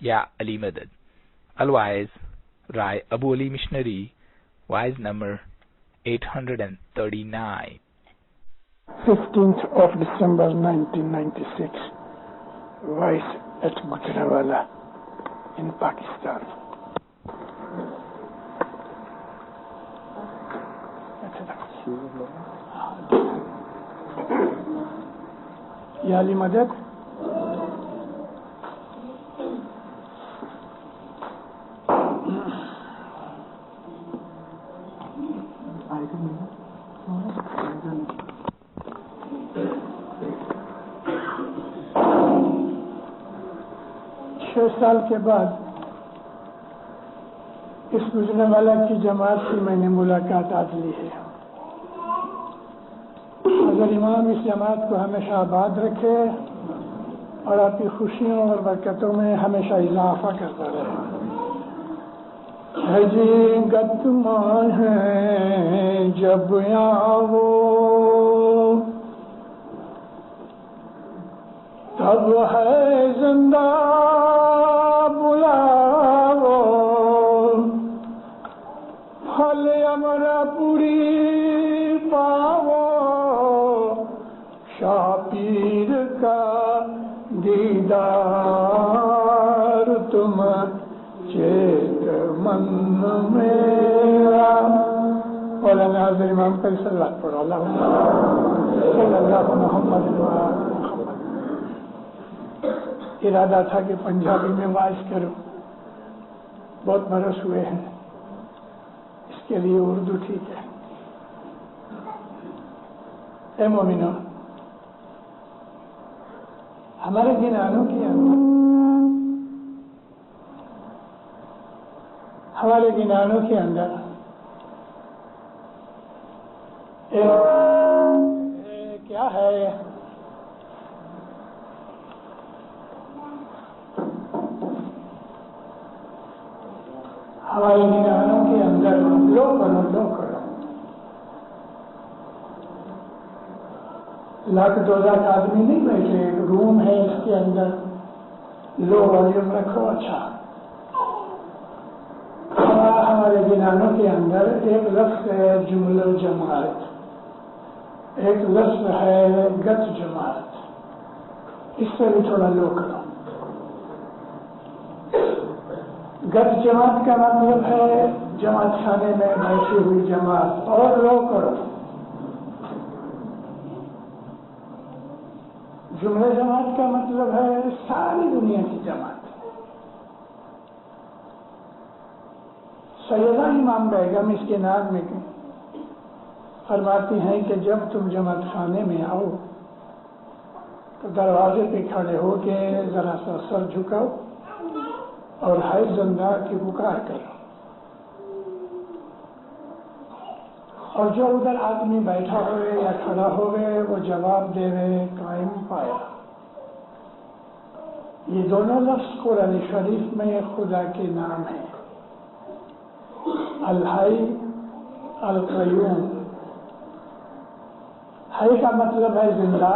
Ya Ali Madad. Otherwise, Rai Abu Ali Missionary, wise number 839. 15th of December 1996, Vice at Gujranwala in Pakistan. Ya Ali Madad. سال کے بعد اس گجرانوالہ کی جماعت سے میں نے ملاقات آج لی ہے. اگر امام اس جماعت کو ہمیشہ آباد رکھے اور آپ کی خوشیوں اور برکتوں میں ہمیشہ اضافہ کرتا رہے. حقیقت ماں ہے جب آؤ تب ہے زندہ امرا پوری پاو شاہ پیر کا دیدار تم چیت من میرا. مولانا حاضر امام پر صلوات پڑھو. اللہم صلی اللہ محمد محمد. ارادہ تھا کہ پنجابی میں واعظ کروں، بہت برس ہوئے ہیں، کے لیے اردو ٹھیک ہے. اے مومنو، ہمارے گنانوں کے اندر کیا ہے؟ ہمارے گنانوں کے اندر لو کرو لاکھ 2 لاکھ آدمی نہیں بیٹھے، روم ہے اس کے اندر، لو والیوم رکھو. اچھا، ہمارے گنانوں کے اندر ایک لفظ ہے جملہ جماعت، ایک لفظ ہے گت جماعت. اس سے بھی تھوڑا لو کرو. گت جماعت کا مطلب ہے جماعت خانے میں بیٹھی ہوئی جماعت، اور لو کرو. جملہ جماعت کا مطلب ہے ساری دنیا کی جماعت. سیدہ امام بیگم اس کے نام میں فرماتی ہیں کہ جب تم جماعت خانے میں آؤ تو دروازے پہ کھڑے ہو کے ذرا سا سر جھکاؤ اور حیض زندہ کی پکار کرو، اور جو ادھر آدمی بیٹھا ہوئے یا کھڑا ہوئے وہ جواب دے رہے قائم پایا. یہ دونوں لفظ قرآن شریف میں خدا کے نام ہیں، الحی القیوم. حی کا مطلب ہے زندہ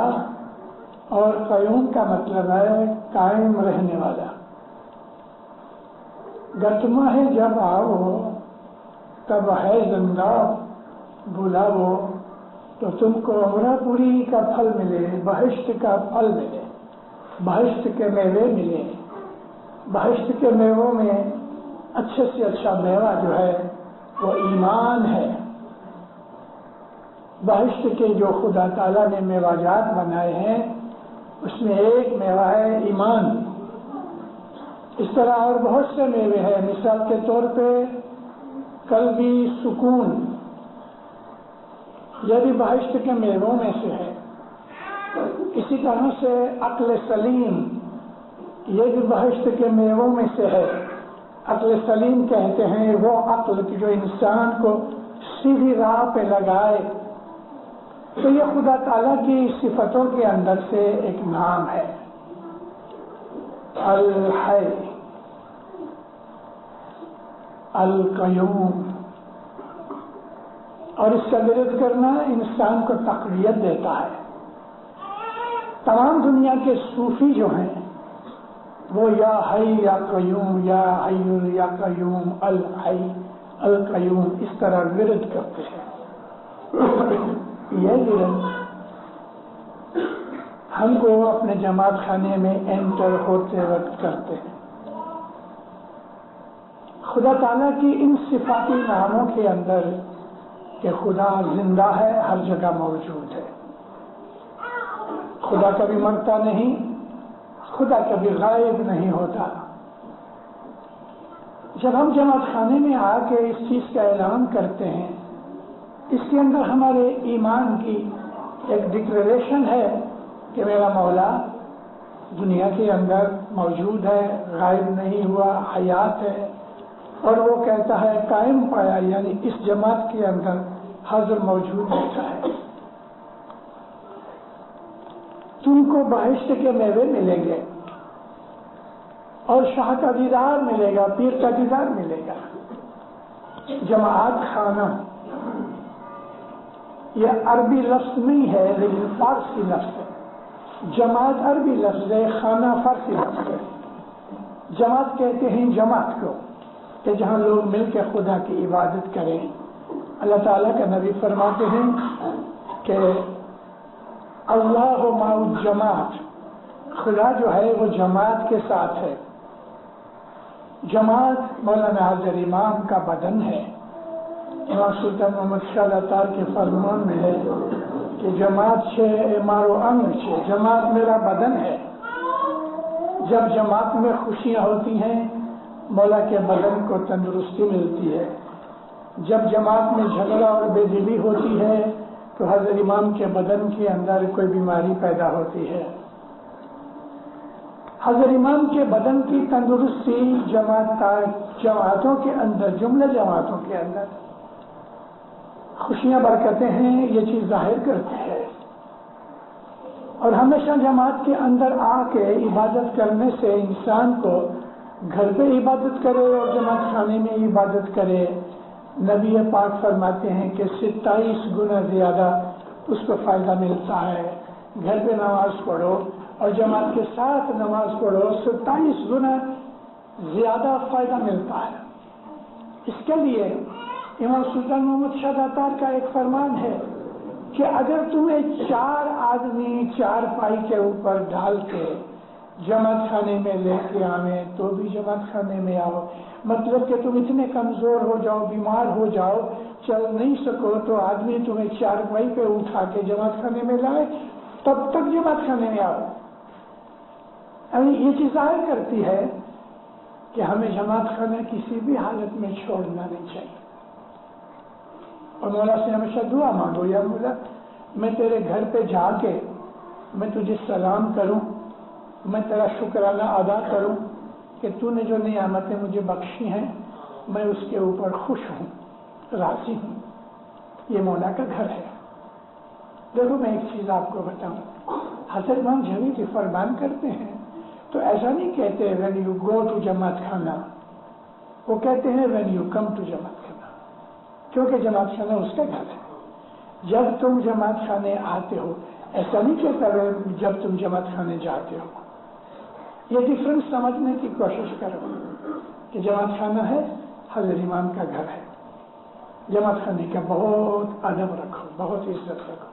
اور قیوم کا مطلب ہے قائم رہنے والا. گتما ہے جب آؤ تب ہے زندہ بلاو تو تم کو عمرہ پوری کا پھل ملے، بہشت کا پھل ملے، بہشت کے میوے ملے. بہشت کے میووں میں اچھے سے اچھا میوہ جو ہے وہ ایمان ہے. بہشت کے جو خدا تعالیٰ نے میوہ بنائے ہیں اس میں ایک میوہ ہے ایمان. اس طرح اور بہت سے میوے ہیں. مثال کے طور پہ قلبی سکون، یہ بھی بہشت کے میووں میں سے ہے. اسی طرح سے عقل سلیم، یہ بھی بہشت کے میووں میں سے ہے. عقل سلیم کہتے ہیں وہ عقل جو انسان کو سیدھی راہ پہ لگائے. تو یہ خدا تعالیٰ کی صفتوں کے اندر سے ایک نام ہے الحی القیوم. اور اس کا ورد کرنا انسان کو تقویت دیتا ہے. تمام دنیا کے صوفی جو ہیں وہ یا حی یا قیوم، یا حی یا قیوم، الحی القیوم اس طرح ورد کرتے ہیں۔ یہ ورد ہم کو اپنے جماعت خانے میں انٹر ہوتے وقت کرتے ہیں۔ خدا تعالیٰ کی ان صفاتی ناموں کے اندر کہ خدا زندہ ہے، ہر جگہ موجود ہے، خدا کبھی مرتا نہیں، خدا کبھی غائب نہیں ہوتا۔ جب ہم جماعت خانے میں آ کے اس چیز کا اعلان کرتے ہیں، اس کے اندر ہمارے ایمان کی ایک ڈکلریشن ہے کہ میرا مولا دنیا کے اندر موجود ہے، غائب نہیں ہوا، حیات ہے، اور وہ کہتا ہے قائم پایا، یعنی اس جماعت کے اندر حاضر موجود رہتا ہے۔ تم کو بہشت کے میوے ملیں گے اور شاہ کا دیدار ملے گا، پیر کا دیدار ملے گا۔ جماعت خانہ یہ عربی لفظ نہیں ہے لیکن فارسی لفظ ہے۔ جماعت عربی لفظ ہے، خانہ فارسی لفظ ہے۔ جماعت کہتے ہیں جماعت کو کہ جہاں لوگ مل کے خدا کی عبادت کریں۔ اللہ تعالیٰ کا نبی فرماتے ہیں کہ اللہ مع الجماعت، خدا جو ہے وہ جماعت کے ساتھ ہے۔ جماعت مولانا حضرت امام کا بدن ہے۔ امام سلطان محمد شاہ عطار کے فرمان میں ہے کہ جماعت چھے مارو انگ چھے، جماعت میرا بدن ہے۔ جب جماعت میں خوشیاں ہوتی ہیں مولا کے بدن کو تندرستی ملتی ہے، جب جماعت میں جھگڑا اور بے دلی ہوتی ہے تو حضرت امام کے بدن کے اندر کوئی بیماری پیدا ہوتی ہے۔ حضرت امام کے بدن کی تندرستی جماعتوں کے اندر، جملہ جماعتوں کے اندر خوشیاں برکتیں ہیں، یہ چیز ظاہر کرتی ہے۔ اور ہمیشہ جماعت کے اندر آ کے عبادت کرنے سے انسان کو گھر پہ عبادت کرے اور جماعت خانے میں عبادت کرے، نبی پاک فرماتے ہیں کہ 27 گنا زیادہ اس کو فائدہ ملتا ہے۔ گھر پہ نماز پڑھو اور جماعت کے ساتھ نماز پڑھو، 27 گنا زیادہ فائدہ ملتا ہے۔ اس کے لیے امام سلطان محمد شاہ عطار کا ایک فرمان ہے کہ اگر تمہیں 4 آدمی 4 پائی کے اوپر ڈال کے جماعت خانے میں لے کے آویں تو بھی جماعت خانے میں آؤ، مطلب کہ تم اتنے کمزور ہو جاؤ، بیمار ہو جاؤ، چل نہیں سکو تو آدمی تمہیں 4 پائی پہ اٹھا کے جماعت خانے میں لائے تب تک جماعت خانے میں آؤ۔ یعنی یہ چیز ظاہر کرتی ہے کہ ہمیں جماعت خانہ کسی بھی حالت میں چھوڑنا نہیں چاہیے۔ اور مولا سے ہمیشہ دعا مانگو، یا مولا میں تیرے گھر پہ جا کے میں تجھے سلام کروں، میں تیرا شکرانہ ادا کروں کہ تو نے جو نعمتیں مجھے بخشی ہیں میں اس کے اوپر خوش ہوں، راضی ہوں۔ یہ مولا کا گھر ہے۔ دیکھو میں ایک چیز آپ کو بتاؤں، حضرت امام جوید فرمان کرتے ہیں تو ایسا نہیں کہتے when you go to جماعت خانہ، وہ کہتے ہیں when you come to جماعت خانہ، کیونکہ جماعت خانہ اس کا گھر ہے۔ جب تم جماعت خانے آتے ہو، ایسا نہیں کہتا جب تم جماعت خانے جاتے ہو۔ یہ ڈفرنس سمجھنے کی کوشش کرو کہ جماعت خانہ ہے، حضرت امام کا گھر ہے۔ جماعت خانے کا بہت ادب رکھو، بہت عزت رکھو۔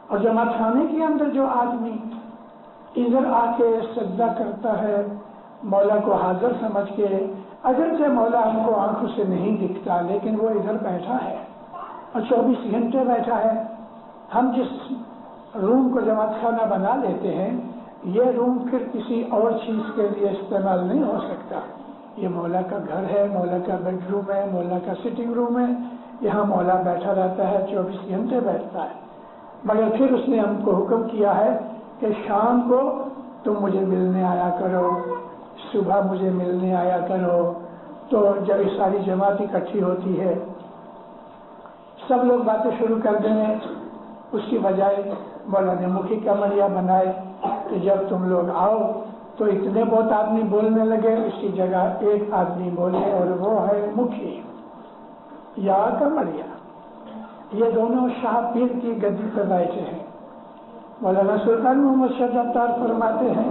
اور جماعت خانے کے اندر جو آدمی ادھر آ کے سجدہ کرتا ہے مولا کو حاضر سمجھ کے، اگرچہ مولا ہم کو آنکھوں سے نہیں دکھتا لیکن وہ ادھر بیٹھا ہے اور 24 گھنٹے بیٹھا ہے۔ ہم جس روم کو جماعت خانہ بنا لیتے ہیں یہ روم پھر کسی اور چیز کے لیے استعمال نہیں ہو سکتا۔ یہ مولا کا گھر ہے، مولا کا بیڈ روم ہے، مولا کا سٹنگ روم ہے، یہاں مولا بیٹھا رہتا ہے، 24 گھنٹے بیٹھتا ہے۔ مگر پھر اس نے ہم کو حکم کیا ہے کہ شام کو تم مجھے ملنے آیا کرو، صبح مجھے ملنے آیا کرو۔ تو جب یہ ساری جماعت اکٹھی ہوتی ہے سب لوگ باتیں شروع کر دیں، اس کی بجائے مولا نے مکھی کا مریا بنائے کہ جب تم لوگ آؤ تو اتنے بہت آدمی بولنے لگے، اس کی جگہ ایک آدمی بولے اور وہ ہے مکھی یا کمریا۔ یہ دونوں شاہ پیر کی گدی پر بیٹھے ہیں۔ مولانا سلطان محمد شاہ عطار فرماتے ہیں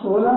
16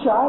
4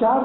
4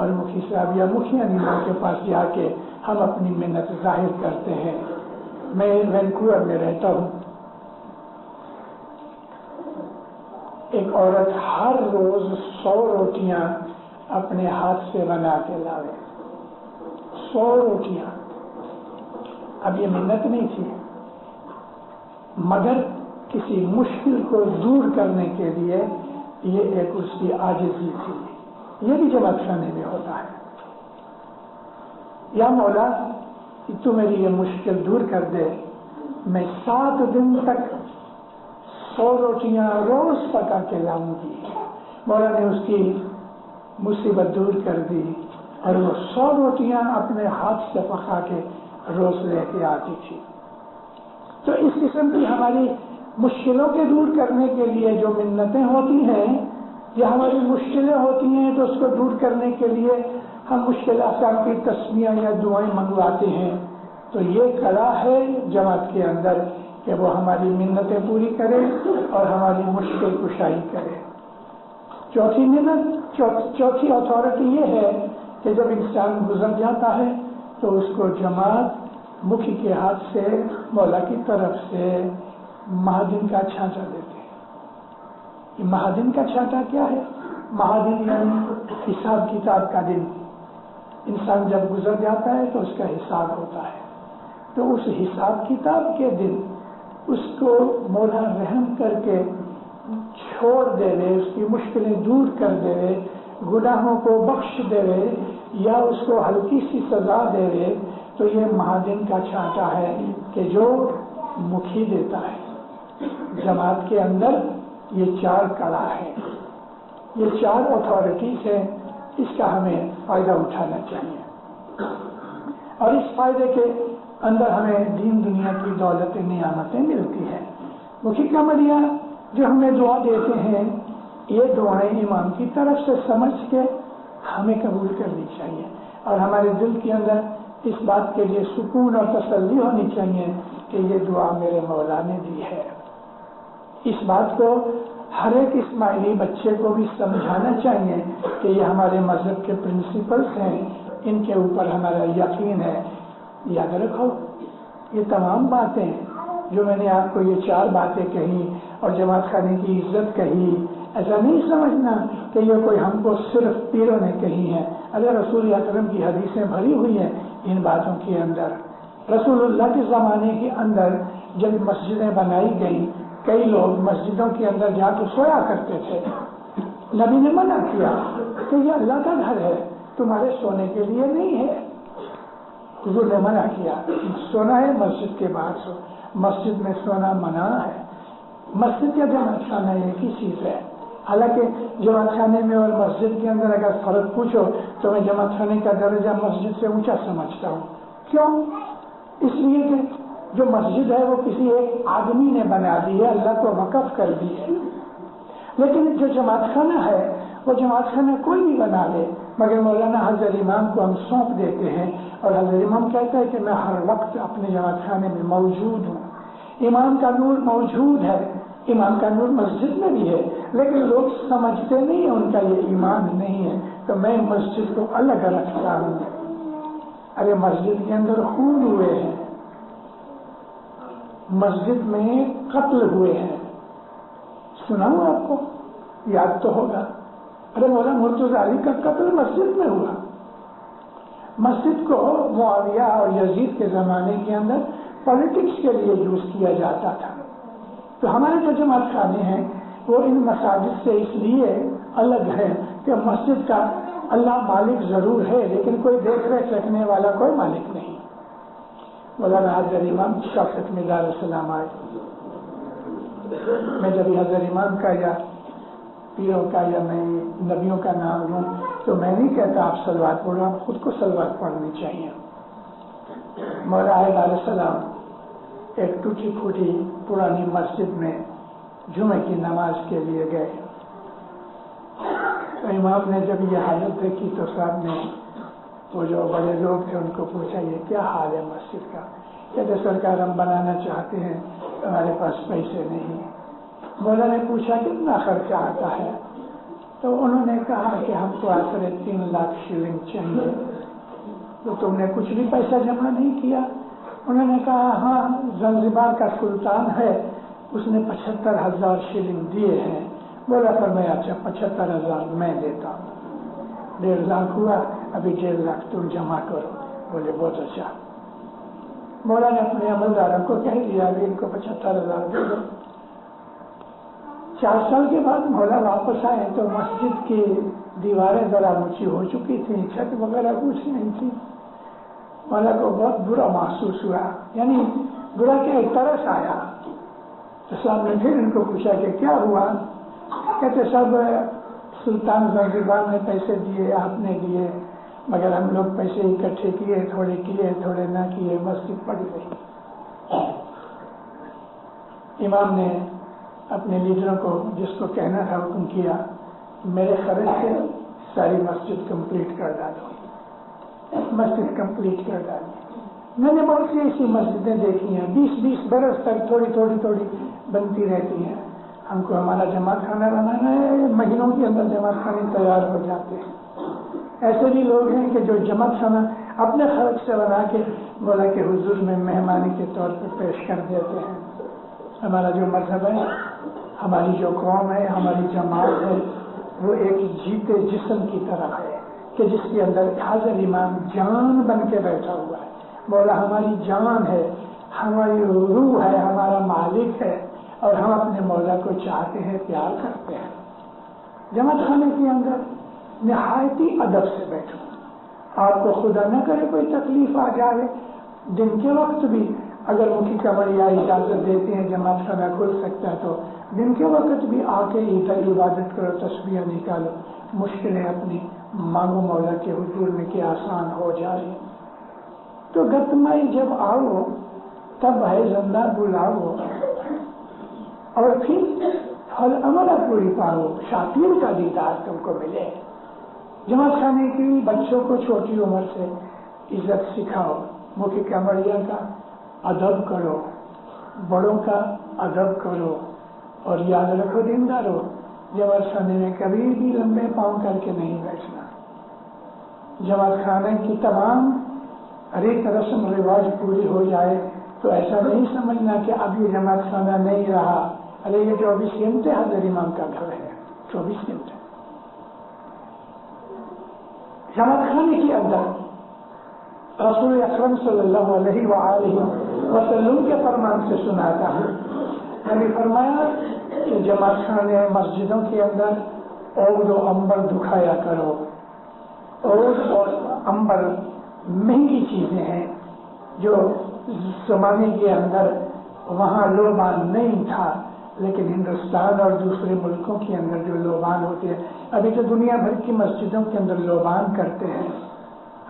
اور مکھی صاحب یا مکھیا نیلم کے پاس جا کے ہم اپنی منت ظاہر کرتے ہیں. میں وینکوور میں رہتا ہوں. ایک عورت ہر روز 100 روٹیاں اپنے ہاتھ سے بنا کے لاوے. 100 روٹیاں. اب یہ منت نہیں تھی مگر کسی مشکل کو دور کرنے کے لیے یہ ایک اس کی عاجزی تھی. یہ بھی جماعت خانے میں ہوتا ہے. یا مولا تو میری یہ مشکل دور کر دے, میں 7 دن تک 100 روٹیاں روز پکا کے لاؤں گی. مولا نے اس کی مصیبت دور کر دی اور وہ 100 روٹیاں اپنے ہاتھ سے پکا کے روز لے کے آتی تھی. تو اس قسم کی ہماری مشکلوں کے دور کرنے کے لیے جو منتیں ہوتی ہیں یا ہماری مشکلیں ہوتی ہیں تو اس کو دور کرنے کے لیے ہم مشکل آسان کی تسمیاں یا دعائیں منگواتے ہیں. تو یہ کلا ہے جماعت کے اندر کہ وہ ہماری منتیں پوری کرے اور ہماری مشکل کشائی کرے. چوتھی منت, چوتھی اتھارٹی یہ ہے کہ جب انسان گزر جاتا ہے تو اس کو جماعت مکھی کے ہاتھ سے مولا کی طرف سے مہادن کا چھانٹا دیتے ہیں. یہ مہادن کا چھانٹا کیا ہے؟ مہادن یعنی حساب کتاب کا دن. انسان جب گزر جاتا ہے تو اس کا حساب ہوتا ہے. تو اس حساب کتاب کے دن اس کو مولا رحم کر کے چھوڑ دے رہے, اس کی مشکلیں دور کر دے رہے, گناہوں کو بخش دے رہے یا اس کو ہلکی سی سزا دے رہے. تو یہ مہادن کا چھانٹا ہے کہ جو مکھی دیتا ہے. جماعت کے اندر یہ 4 کلا ہے, یہ 4 اتھارٹیز ہیں. اس کا ہمیں فائدہ اٹھانا چاہیے اور اس فائدے کے اندر ہمیں دین دنیا کی دولت نعمتیں ملتی ہیں. مکھی کمریا جو ہمیں دعا دیتے ہیں یہ دعائیں امام کی طرف سے سمجھ کے ہمیں قبول کرنی چاہیے اور ہمارے دل کے اندر اس بات کے لیے سکون اور تسلی ہونی چاہیے کہ یہ دعا میرے مولا نے دی ہے. اس بات کو ہر ایک اسماعیلی بچے کو بھی سمجھانا چاہیے کہ یہ ہمارے مذہب کے پرنسپلس ہیں, ان کے اوپر ہمارا یقین ہے. یاد رکھو یہ تمام باتیں جو میں نے آپ کو یہ 4 باتیں کہی اور جماعت خانے کی عزت کہی, ایسا نہیں سمجھنا کہ یہ کوئی ہم کو صرف پیروں نے کہی ہیں. اگر رسول اکرم کی حدیثیں بھری ہوئی ہیں ان باتوں کے اندر. رسول اللہ کے زمانے کے اندر جب مسجدیں بنائی گئیں کئی لوگ مسجدوں کے اندر جا کے سویا کرتے تھے. نبی نے منع کیا کہ یہ اللہ کا گھر ہے, تمہارے سونے کے لیے نہیں ہے. حضور نے منع کیا, سونا ہے مسجد کے باہر سو, مسجد میں سونا منع ہے. مسجد کا جماعت خانہ ایک ہی چیز ہے. حالانکہ جماعت خانے میں اور مسجد کے اندر اگر فرق پوچھو تو میں جماعت خانے کا درجہ مسجد سے اونچا سمجھتا ہوں. کیوں؟ اس لیے کہ جو مسجد ہے وہ کسی ایک آدمی نے بنا دی ہے, اللہ کو وقف کر دی ہے. لیکن جو جماعت خانہ ہے وہ جماعت خانہ کوئی بھی بنا لے, مگر مولانا حضرت امام کو ہم سونپ دیتے ہیں اور حضرت امام کہتا ہے کہ میں ہر وقت اپنے جماعت خانے میں موجود ہوں. امام کا نور موجود ہے, امام کا نور مسجد میں بھی ہے, لیکن لوگ سمجھتے نہیں ہیں, ان کا یہ ایمان نہیں ہے. تو میں مسجد کو الگ رکھتا ہوں. ارے مسجد کے اندر خون ہوئے ہیں, مسجد میں قتل ہوئے ہیں, سنا ہوں آپ کو, یاد تو ہوگا. ارے مولانا مرتضی علی کا قتل مسجد میں ہوا. مسجد کو معاویہ اور یزید کے زمانے کے اندر پالیٹکس کے لیے یوز کیا جاتا تھا. تو ہمارے جو جماعت خانے ہیں وہ ان مساجد سے اس لیے الگ ہے کہ مسجد کا اللہ مالک ضرور ہے لیکن کوئی دیکھ ریکھ رکھنے والا کوئی مالک نہیں. مولانا حضرت امام شافعی میں علیہ السلام آئے. میں جب حضرت امام کا یا پیروں کا یا میں نبیوں کا نام لوں تو میں نہیں کہتا آپ صلوات پڑھو, آپ خود کو صلوات پڑھنی چاہیے. مولانا علیہ السلام ایک ٹوٹی پھوٹی پرانی مسجد میں جمعے کی نماز کے لیے گئے. تو امام نے جب یہ حالت دیکھی تو صاحب نے وہ جو بڑے لوگ تھے ان کو پوچھا یہ کیا حال ہے مسجد کا. کہتے سرکار ہم بنانا چاہتے ہیں, ہمارے پاس پیسے نہیں. مولا نے پوچھا کتنا خرچہ آتا ہے. تو انہوں نے کہا کہ ہم کو آخر 3 لاکھ شلنگ چاہیے. تو تم نے کچھ بھی پیسہ جمع نہیں کیا؟ انہوں نے کہا ہاں زنزبار کا سلطان ہے، اس نے 75,000 شلنگ دیے ہیں. بولا فرمایا اچھا 75,000 میں دیتا ہوں. 1.5 لاکھ ہوا، ابھی 1.5 لاکھ تم جمع کرو. بولے بہت اچھا. مولا نے اپنے عملداروں کو کہہ دیا ابھی ان کو 75,000 دے دو. 4 سال کے بعد مولا واپس آئے تو مسجد کی دیواریں ذرا اونچی ہو چکی تھی، چھت وغیرہ کچھ نہیں تھی. مولا کو بہت برا محسوس ہوا، یعنی برا کیا ایک طرس آیا. تو صاحب نے پھر ان کو پوچھا کہ کیا ہوا؟ کہتے سب سلطان زنزبار نے پیسے دیے، آپ نے دیے، مگر ہم لوگ پیسے اکٹھے کیے، تھوڑے نہ کیے، مسجد پڑ گئی. امام نے اپنے لیڈروں کو جس کو کہنا تھا حکم کیا میرے خرچ سے ساری مسجد کمپلیٹ کر ڈالو. مسجد کمپلیٹ کر ڈالی. میں نے بہت سی ایسی مسجدیں دیکھی ہیں 20-20 برس تک تھوڑی بنتی رہتی ہیں. ہم کو ہمارا جماعت خانہ بنانا ہے، مہینوں کے اندر جماعت خانے تیار ہو جاتے ہیں. ایسے بھی لوگ ہیں کہ جو جماعت خانہ اپنے خرچ سے بنا کے مولا کے حضور میں مہمانی کے طور پر پیش کر دیتے ہیں. ہمارا جو مذہب ہے، ہماری جو قوم ہے، ہماری جماعت ہے، وہ ایک جیتے جسم کی طرح ہے کہ جس کے اندر حاضر امام جان بن کے بیٹھا ہوا ہے. مولا ہماری جان ہے، ہماری روح ہے، ہمارا مالک ہے، اور ہم اپنے مولا کو چاہتے ہیں، پیار کرتے ہیں. جماعت خانے کے اندر نہایتی ادب سے بیٹھو. آپ کو خدا نہ کرے کوئی تکلیف آ جائے، دن کے وقت بھی اگر مکھی کمریا اجازت دیتے ہیں جماعت خانہ کھل سکتا ہے تو دن کے وقت بھی آ کے ادھر عبادت کرو، تسبیح نکالو، مشکلیں اپنی مانگو مولا کے حضور میں کہ آسان ہو جائے. تو گتمائی جب آؤ تب ہے زندہ بلاؤ، اور پھر پھل عملہ پوری پاؤ، شاطر کا دیدار تم کو ملے. جماعت خانے کی بچوں کو چھوٹی عمر سے عزت سکھاؤ، مکھی کمریا کا ادب کرو، بڑوں کا ادب کرو، اور یاد رکھو دیندارو جماعت خانے میں کبھی بھی لمبے پاؤں کر کے نہیں بیٹھنا. جماعت خانے کی تمام ریت رسم رواج پوری ہو جائے تو ایسا نہیں سمجھنا کہ اب یہ جماعت خانہ نہیں رہا. ارے یہ 24 گھنٹے حضرت امام کا گھر ہے، 24 گھنٹے. جماعت خانے کے اندر رسول اکرم صلی اللہ علیہ وآلہ وسلم کے فرمان سے سناتا ہوں. نبی فرمایا کہ جماعت خانے مسجدوں کے اندر عود و عنبر دکھایا کرو. عود اور عنبر مہنگی چیزیں ہیں جو زمانے کے اندر وہاں لوبان نہیں تھا، لیکن ہندوستان اور دوسرے ملکوں کے اندر جو لوبان ہوتے ہیں ابھی تو دنیا بھر کی مسجدوں کے اندر لوبان کرتے ہیں.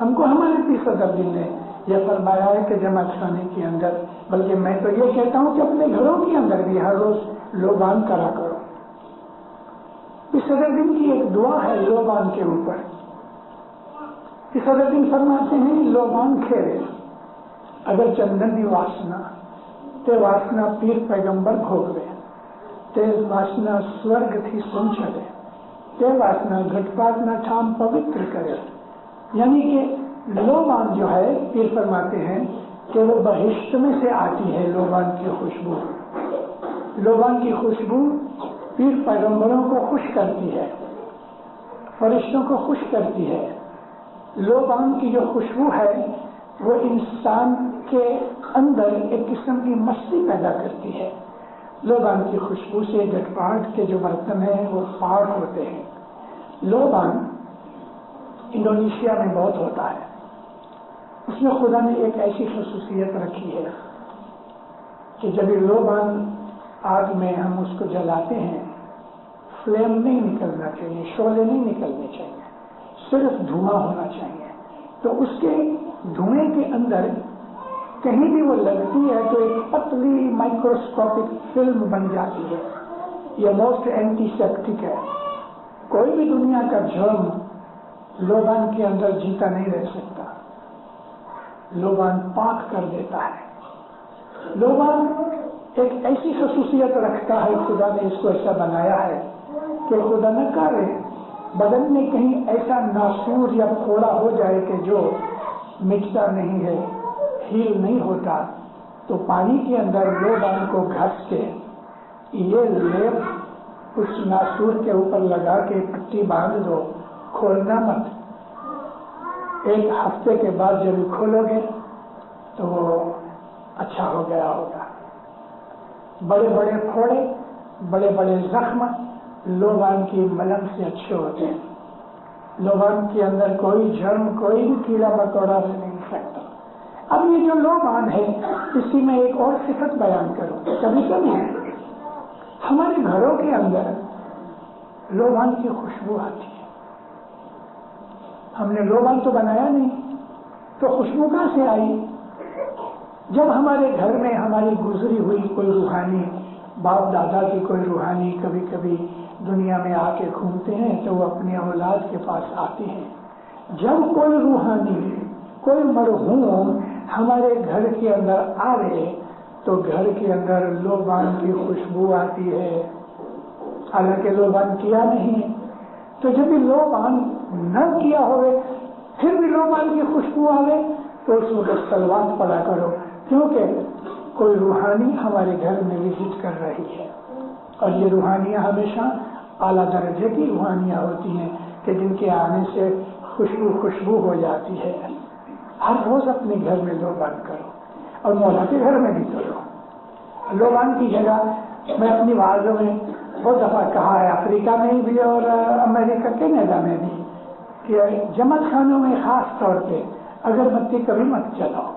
ہم کو ہمارے پیر صدر دین نے یہ فرمایا ہے کہ جماعت خانے کے اندر، بلکہ میں تو یہ کہتا ہوں کہ اپنے گھروں کے اندر بھی ہر روز لوبان کرا کرو. پیر صدر دین کی ایک دعا ہے لوبان کے اوپر. پیر صدر دین فرماتے ہیں لوبان کھیرے اگر چندن دی واسنا تے واسنا پیر پیغمبر بھوگوے تے واسنا سورگ تھی سن چلے تے واسنا گھٹ پاٹ نہ ٹھام پوتر کرے. یعنی کہ لوبان جو ہے پیر فرماتے ہیں کہ وہ بہشت میں سے آتی ہے. لوبان کی خوشبو، لوبان کی خوشبو پیر پیغمبروں کو خوش کرتی ہے، فرشتوں کو خوش کرتی ہے. لوبان کی جو خوشبو ہے وہ انسان کے اندر ایک قسم کی مستی پیدا کرتی ہے. لوبان کی خوشبو سے گٹ پاٹ کے جو برتن ہیں وہ پاک ہوتے ہیں. لوبان انڈونیشیا میں بہت ہوتا ہے. اس میں خدا نے ایک ایسی خصوصیت رکھی ہے کہ جب یہ لوبان آگ میں ہم اس کو جلاتے ہیں فلیم نہیں نکلنا چاہیے، شعلے نہیں نکلنے چاہیے، صرف دھواں ہونا چاہیے. تو اس کے دھوئیں کے اندر کہیں بھی وہ لگتی ہے تو ایک پتلی مائکروسکوپک فلم بن جاتی ہے. یہ موسٹ اینٹی سیپٹک ہے. کوئی بھی دنیا کا جرم لوبان کے اندر جیتا نہیں رہ سکتا. لوبان پاک کر دیتا ہے. لوبان ایک ایسی خصوصیت رکھتا ہے، خدا نے اس کو ایسا بنایا ہے کہ خدا نہ کرے بدن میں کہیں ایسا ناسور یا پھوڑا ہو جائے کہ جو مٹتا نہیں ہے، ہیل نہیں ہوتا، تو پانی کے اندر لوبان کو گھس کے یہ لیپ اس ناسور کے اوپر لگا کے پٹی باندھ دو، کھولنا مت۔ ایک ہفتے کے بعد جب کھولو گے تو وہ اچھا ہو گیا ہوگا۔ بڑے بڑے پھوڑے، بڑے بڑے زخم لوبان کی ملم سے اچھے ہوتے ہیں۔ لوبان کے اندر کوئی جرم، کوئی بھی کیڑا مکوڑا رہ نہیں سکتا۔ اب یہ جو لوبان ہے، اسی میں ایک اور صفت بیان کروں۔ کبھی کبھی ہمارے گھروں کے اندر لوبان کی خوشبو آتی ہے۔ ہم نے لوبان تو بنایا نہیں، تو خوشبو کہاں سے آئی؟ جب ہمارے گھر میں ہماری گزری ہوئی کوئی روحانی، باپ دادا کی کوئی روحانی کبھی کبھی دنیا میں آ کے گھومتے ہیں تو وہ اپنی اولاد کے پاس آتے ہیں۔ جب کوئی روحانی، کوئی مرحوم ہمارے گھر کے اندر آوے تو گھر کے اندر لوبان کی خوشبو آتی ہے، حالانکہ لوبان کیا نہیں۔ تو جب بھی لوبان نہ کیا ہوئے پھر بھی لوبان کی خوشبو آوے تو اس وقت صلوات پڑھا کرو، کیونکہ کوئی روحانی ہمارے گھر میں وزٹ کر رہی ہے۔ اور یہ روحانیاں ہمیشہ اعلیٰ درجے کی روحانیاں ہوتی ہیں کہ جن کے آنے سے خوشبو ہو جاتی ہے۔ ہر روز اپنے گھر میں لوبان کرو، اور مولا کے گھر میں بھی کرو۔ لوبان کی جگہ میں اپنی وعظوں میں بہت دفعہ کہا ہے، افریقہ میں بھی اور امریکہ کینیڈا میں بھی، کہ جماعت خانوں میں خاص طور پہ اگربتی کبھی مت جلاؤ۔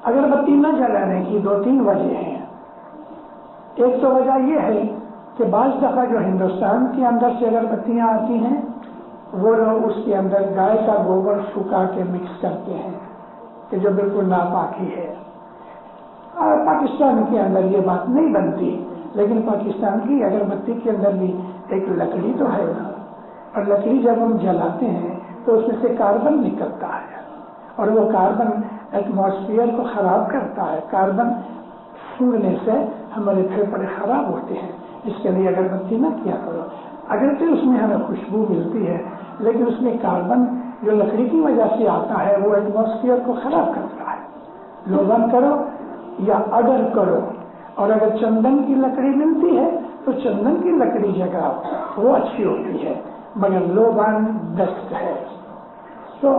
اگربتی نہ جلانے کی 2-3 وجہ ہیں۔ ایک تو وجہ یہ ہے کہ بعض دفعہ جو ہندوستان کے اندر سے اگربتیاں آتی ہیں وہ لوگ اس کے اندر گائے کا گوبر سکھا کے مکس کرتے ہیں کہ جو بالکل ناپاکی ہے۔ پاکستان کے اندر یہ بات نہیں بنتی، لیکن پاکستان کی اگربتی کے اندر بھی ایک لکڑی تو ہے نا، اور لکڑی جب ہم جلاتے ہیں تو اس میں سے کاربن نکلتا ہے، اور وہ کاربن ایٹماسفیئر کو خراب کرتا ہے۔ کاربن سوڑنے سے ہمارے پھیپھڑے خراب ہوتے ہیں، اس کے لیے اگربتی نہ کیا کرو۔ اگرچہ اس میں ہمیں خوشبو ملتی ہے، لیکن اس میں کاربن جو لکڑی کی وجہ سے آتا ہے وہ ایٹماسفیئر کو خراب کرتا ہے۔ لوبان کرو یا اگر کرو، اور اگر چندن کی لکڑی ملتی ہے تو چندن کی لکڑی جگہ وہ اچھی ہوتی ہے، مگر لوبان بیسٹ ہے۔ تو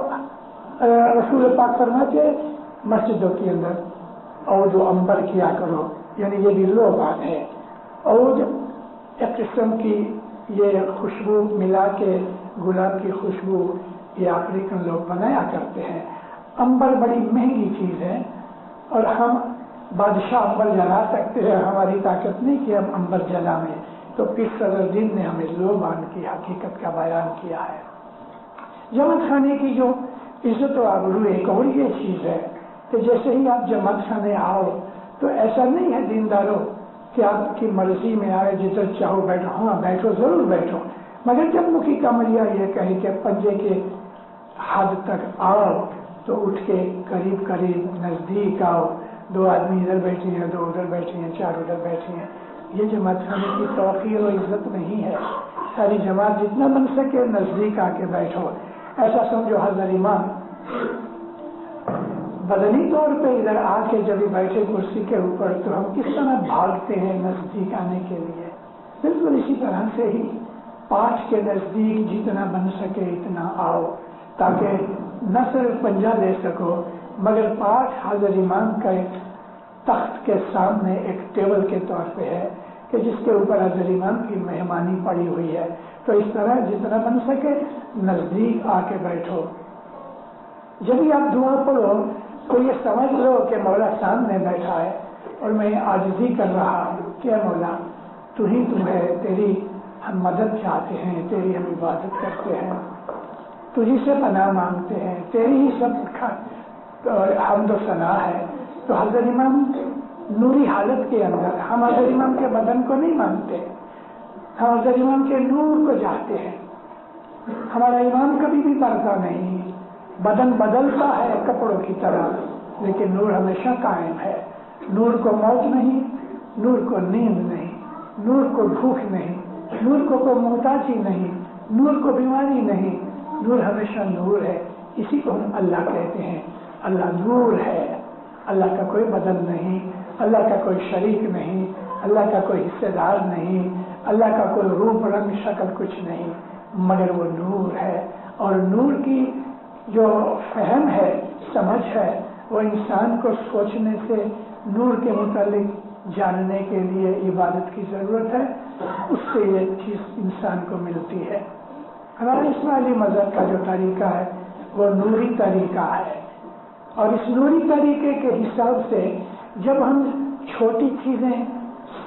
رسول پاک فرماتے مسجدوں کے اندر اور جو امبر کیا کرو، یعنی یہ بھی لوبان ہے۔ اور ایک قسم کی یہ خوشبو ملا کے، گلاب کی خوشبو یہ افریقن لوگ بنایا کرتے ہیں۔ امبر بڑی مہنگی چیز ہے، اور ہم بادشاہ امبر جلا سکتے ہیں، ہماری طاقت نہیں کہ ہم امبر جلائیں۔ تو پیر صدر دین نے ہمیں لوبان کی حقیقت کا بیان کیا ہے۔ جماعت خانے کی جو عزت و آبرو ایک اور یہ چیز ہے کہ جیسے ہی آپ جماعت خانے آؤ تو ایسا نہیں ہے دینداروں کہ آپ کی مرضی میں آئے جدھر چاہو بیٹھو۔ ہاں بیٹھو، ضرور بیٹھو، مگر جب مکی کمریا یہ کہے کہ پنجے کے حد تک آؤ تو اٹھ کے قریب قریب نزدیک آؤ۔ 2 آدمی ادھر بیٹھے ہیں، 2 ادھر بیٹھے ہیں، 4 ادھر بیٹھے ہیں، یہ جماعت خانے کی توقیر و عزت نہیں ہے۔ ساری جماعت جتنا بن سکے نزدیک آ کے بیٹھو۔ ایسا سمجھو حضرت امام بدنی طور پہ ادھر آ کے جب بیٹھے کرسی کے اوپر تو ہم کس طرح بھاگتے ہیں نزدیک آنے کے لیے، بالکل اسی طرح سے ہی پاٹ کے نزدیک جتنا بن سکے اتنا آؤ، تاکہ نہ صرف پنجہ دے سکو مگر پاٹ حضرت امام کا ایک تخت کے سامنے ایک ٹیبل کے طور پہ ہے کہ جس کے اوپر حضرت امام کی مہمانی پڑی ہوئی ہے۔ تو اس طرح جتنا بن سکے نزدیک آ کے بیٹھو۔ جب بھی آپ دعا پڑھو تو یہ سمجھ لو کہ مولا سامنے بیٹھا ہے اور میں عاجزی کر رہا ہوں کہ مولا تو ہی ہے، تیری ہم مدد چاہتے ہیں، تیری ہم عبادت کرتے ہیں، تجھی سے پناہ مانگتے ہیں، تیری ہی سب حمد و ثنا ہے۔ تو حضرت امام نوری حالت کے اندر، ہم حضرت امام کے بدن کو نہیں مانتے، ہم حضرت امام کے نور کو چاہتے ہیں۔ ہمارا امام کبھی بھی مرتا نہیں، بدن بدلتا ہے کپڑوں کی طرح، لیکن نور ہمیشہ قائم ہے۔ نور کو موت نہیں، نور کو نیند نہیں، نور کو بھوک نہیں، نور کو کوئی محتاجی نہیں، نور کو بیماری نہیں، نور ہمیشہ نور ہے، اسی کو ہم اللہ کہتے ہیں۔ اللہ نور ہے، اللہ کا کوئی بدل نہیں، اللہ کا کوئی شریک نہیں، اللہ کا کوئی حصے دار نہیں، اللہ کا کوئی روپ رنگ شکل کچھ نہیں، مگر وہ نور ہے۔ اور نور کی جو فہم ہے، سمجھ ہے، وہ انسان کو سوچنے سے، نور کے متعلق جاننے کے لیے عبادت کی ضرورت ہے، اس سے یہ چیز انسان کو ملتی ہے۔ ہمارے اسماعیلی مذہب کا جو طریقہ ہے وہ نوری طریقہ ہے، اور اس نوری طریقے کے حساب سے جب ہم چھوٹی چیزیں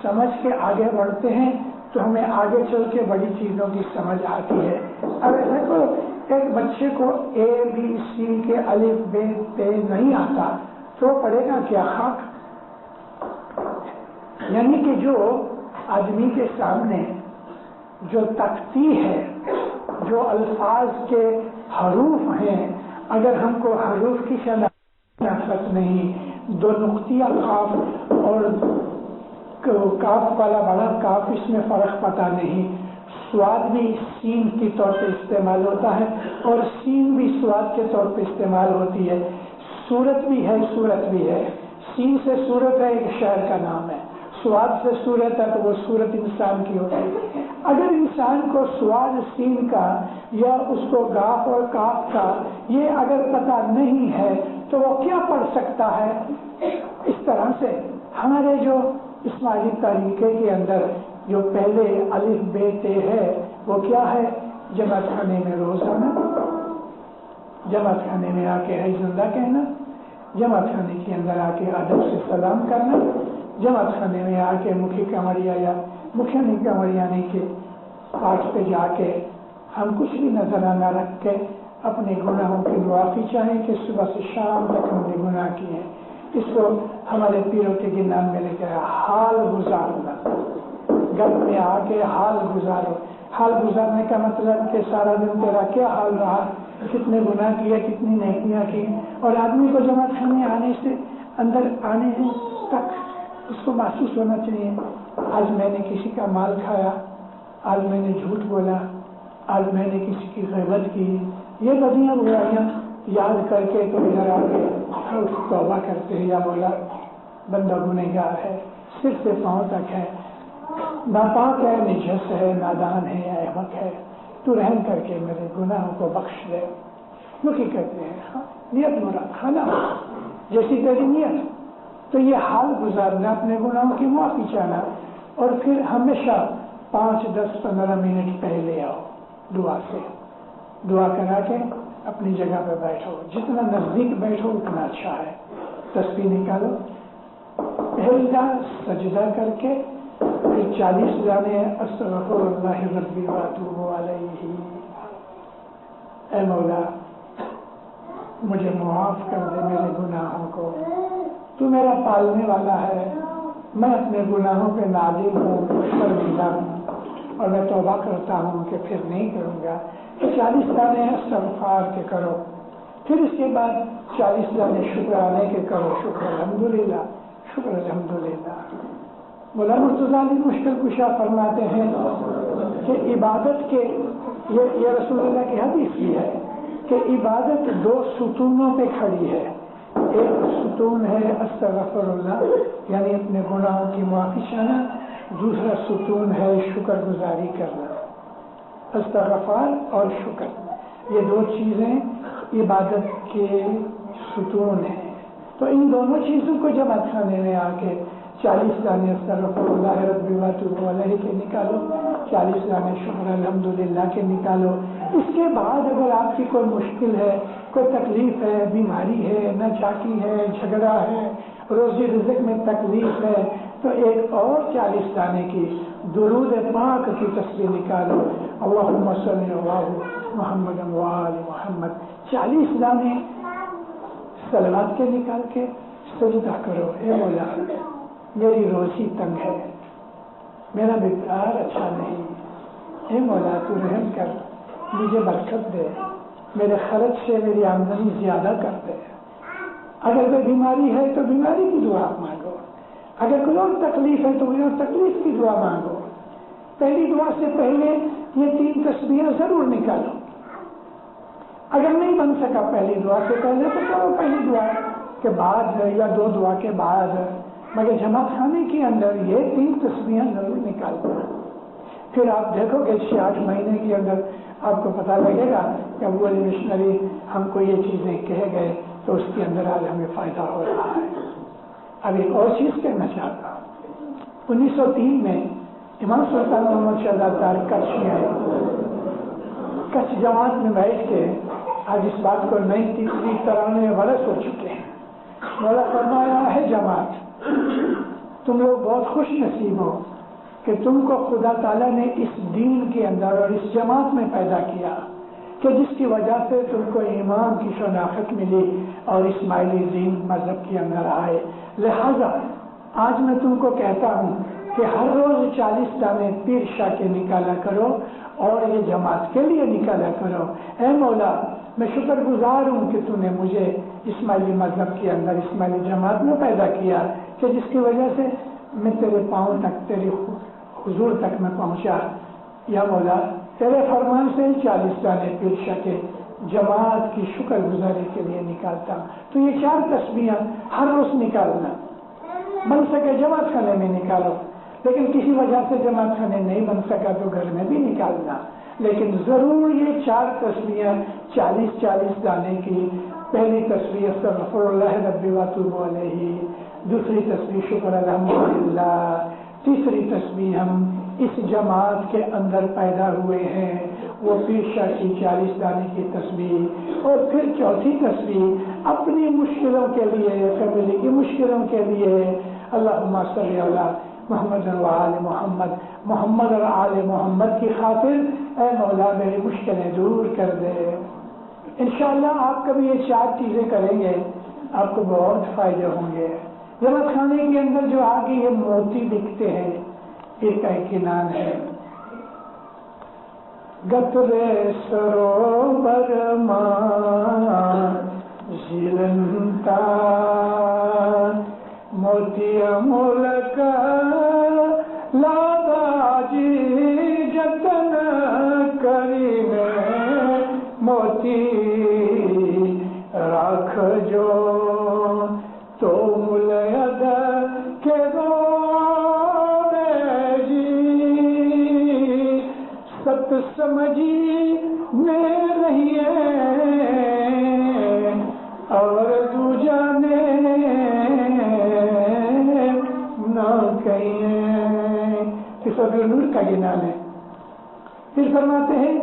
سمجھ کے آگے بڑھتے ہیں تو ہمیں آگے چل کے بڑی چیزوں کی سمجھ آتی ہے۔ اب دیکھو، ایک بچے کو اے بی سی کے الف ب ت نہیں آتا تو پڑھے گا کیا؟ خاک۔ یعنی کہ جو آدمی کے سامنے جو تختی ہے، جو الفاظ کے حروف ہیں، اگر ہم کو حروف کی شناخت نہیں، دو نقطیہ قاف اور کاف والا بڑا کاف، اس میں فرق پتہ نہیں، سواد بھی سین کے طور پہ استعمال ہوتا ہے اور سین بھی سواد کے طور پہ استعمال ہوتی ہے، صورت بھی ہے، صورت بھی ہے، سین سے صورت ہے، ایک شہر کا نام ہے، سواد سے صورت ہے تو وہ صورت انسان کی ہوتی ہے۔ اگر انسان کو سواد سین کا یا اس کو گاف اور کاف کا یہ اگر پتہ نہیں ہے تو وہ کیا پڑھ سکتا ہے؟ اس طرح سے ہمارے جو اسماعیلی طریقے کے اندر جو پہلے الف ب ت ہے وہ کیا ہے؟ جماعت خانے میں روزانہ، جماعت خانے میں آ کے ہے زندہ کہنا، جماعت خانے کے اندر آ کے ادب سے سلام کرنا، جماعت خانے میں آ کے مکھی کمریا یا مکھیانی کمریانی کے پاٹ پہ جا کے ہم کچھ بھی نظرانہ رکھ کے اپنے گناہوں کی معافی چاہیں کہ صبح سے شام تک ہم نے گناہ کیے ہیں۔ اس کو ہمارے پیروں کے گنان میں لے کے حال گزارنا، گھر میں آ کے حال گزارو۔ حال گزارنے کا مطلب کہ سارا دن تیرا کیا حال رہا، کتنے گناہ کیے، کتنی نیکیاں کی۔ اور آدمی کو جماعت خانے آنے سے اندر آنے تک اس کو محسوس ہونا چاہیے، آج میں نے کسی کا مال کھایا، آج میں نے جھوٹ بولا، آج میں نے کسی کی غیبت کی، یہ بدیاں برائیاں یاد کر کے تو ادھر آ کے توبہ کرتے ہیں، یا مولا بندہ گنہگار ہے، سر سے پاؤں تک ہے، ناپاک ہے، نجس ہے، نادان ہے، احمق ہے، تو رحم کر کے میرے گناہوں کو بخش دے۔ لوگ کہتے ہیں نیت مراد کھانا جیسی تیری نیت، تو یہ حال گزارنا، اپنے گناہوں کی معافی چاہنا، اور پھر ہمیشہ 5، 10، 15 منٹ پہلے آؤ، دعا سے دعا کرا کے اپنی جگہ پہ بیٹھو، جتنا نزدیک بیٹھو اتنا اچھا ہے۔ تسبیح نکالو، پہلا سجدہ کر کے پھر 40 جانے استغفر اللہ ربی واتوب علیہ، اے مولا مجھے معاف کر دے میرے گناہوں کو، تو میرا پالنے والا ہے، میں اپنے گناہوں پہ نادم ہوں، شرمندہ ہوں، اور میں توبہ کرتا ہوں کہ پھر نہیں کروں گا۔ تو 40 دانے استغفار کے کرو، پھر اس کے بعد 40 دانے شکرانے کے کرو، شکر الحمدللہ، شکر الحمدللہ۔ مولانا مرتضیٰ علی مشکل کشا فرماتے ہیں کہ عبادت کے یہ رسول اللہ کی حدیث بھی ہے کہ عبادت 2 ستونوں پہ کھڑی ہے، ایک ستون ہے استغفر اللہ یعنی اپنے گناہوں کی معافی چاہنا، دوسرا ستون ہے شکر گزاری کرنا۔ استغفار اور شکر یہ 2 چیزیں عبادت کے ستون ہیں، تو ان دونوں چیزوں کو جماعت خانے میں آ کے 40 دانے استغفر اللہ ربی واتوب علیہ کے نکالو، 40 دانے شکر الحمدللہ کے نکالو۔ اس کے بعد اگر آپ کی کوئی مشکل ہے، کوئی تکلیف ہے، بیماری ہے، ناچاکی ہے، جھگڑا ہے، روزی رزق میں تکلیف ہے، تو ایک اور 40 دانے کی درود پاک کی تسبیح نکالو، اللہم صلی اللہ محمد و آل محمد، 40 دانے صلوات کے نکال کے سجدہ کرو، اے مولا میری روزی تنگ ہے، میرا بیٹار اچھا نہیں، اے مولا تو رحم کر، مجھے برکت دے، میرے خرچ سے میری آمدنی زیادہ کر دے، اگر کوئی بیماری ہے تو بیماری کی دعا مانگو، اگر کوئی اور تکلیف ہے تو کوئی اور تکلیف کی دعا مانگو، پہلی دعا سے پہلے یہ 3 تسبیحیں ضرور نکالو. اگر نہیں بن سکا پہلی دعا سے پہلے تو چلو پہلی دعا کے بعد یا 2 دعا کے بعد، مگر جماعت خانے کے اندر یہ 3 تسبیحیں ضرور نکال دو. پھر آپ دیکھو گے 6-8 مہینے کے اندر آپ کو پتہ لگے گا کہ ابو علی مشنری ہم کو یہ چیزیں کہے گئے تو اس کے اندر آج ہمیں فائدہ ہو رہا ہے. اب ایک اور چیز کہنا چاہتا ہوں، 1903 میں امام سلطان محمد شہزاد کچھ میں آئے. کچھ جماعت میں بیٹھ کے آج اس بات کو 93 برس ہو چکے ہیں. مولا فرمایا ہے جماعت تم لوگ بہت خوش نصیب ہو کہ تم کو خدا تعالیٰ نے اس دین کے اندر اور اس جماعت میں پیدا کیا کہ جس کی وجہ سے تم کو ایمان کی شناخت ملی اور اسماعیلی دین مذہب کے اندر آئے. لہذا آج میں تم کو کہتا ہوں کہ ہر روز 40 دانے پیر شاہ کے نکالا کرو اور یہ جماعت کے لیے نکالا کرو. اے مولا میں شکر گزار ہوں کہ تو نے مجھے اسماعیلی مذہب کے اندر اسماعیلی جماعت میں پیدا کیا کہ جس کی وجہ سے میں تیرے پاؤں تک تیری حضور تک میں پہنچا. یا مولا تیرے فرمان سے 40 دانے پیر شاہ کے جماعت کی شکر گزاری کے لیے نکالتا ہوں. تو یہ 4 تسبیحیں ہر روز نکالنا، بن سکے جماعت خانے میں نکالو، لیکن کسی وجہ سے جماعت خانے نہیں بن سکا تو گھر میں بھی نکالنا. لیکن ضرور یہ 4 تسبیحیں 40 دانے کی. پہلی تسبیح استغفر اللہ ربی واتوب علیہ، دوسری تسبیح شکر الحمدللہ، تیسری تسبیح ہم اس جماعت کے اندر پیدا ہوئے ہیں وہ پیر شاہ کی 40 دانے کی تسبیح، اور پھر چوتھی تسبیح اپنی مشکلوں کے لیے، فیملی کی مشکلوں کے لیے اللہم صلی علی محمد و آل محمد، محمد اور آل محمد کی خاطر اے مولا میری مشکلیں دور کر دے. انشاءاللہ آپ کبھی یہ 4 چیزیں کریں گے آپ کو بہت فائدے ہوں گے. جماعت خانے کے اندر جو آگے یہ موتی دکھتے ہیں یہ کا کنان ہے. گترے سروبر ماں جلنتا موتی ملک لادا جی جتن کری میں موتی راکھ جو تو ملید کے دو جی ست سمجھی میں رہیے اور تو جانے نہ کہیں. نور کا گنان ہے. پھر فرماتے ہیں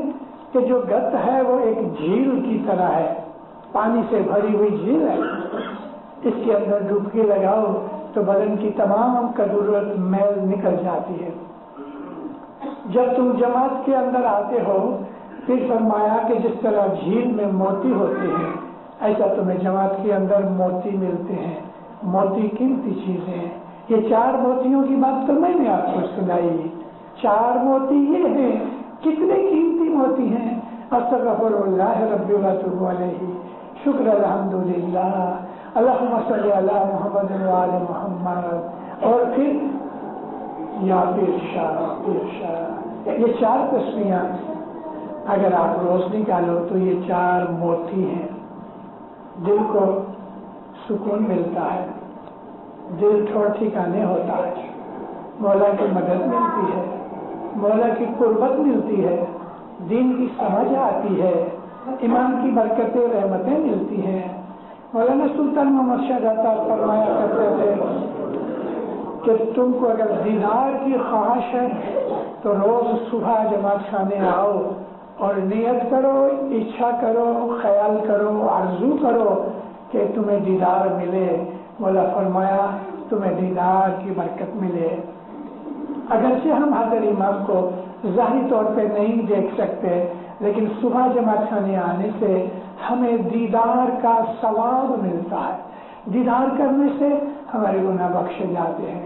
کہ جو گت ہے وہ ایک جھیل کی طرح ہے، پانی سے بھری ہوئی جھیل ہے. اس کے اندر ڈبکی لگاؤ تو بدن کی تمام کدورت میل نکل جاتی ہے. جب تم جماعت کے اندر آتے ہو پھر فرمایا کہ جس طرح جھیل میں موتی ہوتے ہیں ایسا تمہیں جماعت کے اندر موتی ملتے ہیں. موتی قیمتی چیزیں ہیں. یہ 4 موتیوں کی بات تو میں نے آپ کو سنائی. 4 موتی یہ ہیں، کتنے قیمتی موتی ہیں. استغفر اللہ ربی واتوب علیہ، شکر الحمدللہ، اللہم صلی علی محمد و آل محمد، اور پھر یا پیر شاہ. یہ 4 تسبیحیں اگر آپ روز نکالو تو یہ 4 موتی ہیں. دل کو سکون ملتا ہے، دل تھوڑا ٹھکانے ہوتا ہے، مولا کی مدد ملتی ہے، مولا کی قربت ملتی ہے، دین کی سمجھ آتی ہے، ایمان کی برکتیں رحمتیں ملتی ہیں. مولانا سلطان محمد شاہ عطار فرمایا کرتے تھے کہ تم کو اگر دیدار کی خواہش ہے تو روز صبح جماعت خانے آؤ اور نیت کرو، اچھا کرو، خیال کرو، آرزو کرو کہ تمہیں دیدار ملے. مولا فرمایا تمہیں دیدار کی برکت ملے. اگرچہ ہم حضرت امام کو ظاہری طور پہ نہیں دیکھ سکتے لیکن صبح جماعت خانے آنے سے ہمیں دیدار کا ثواب ملتا ہے. دیدار کرنے سے ہمارے گناہ بخشے جاتے ہیں.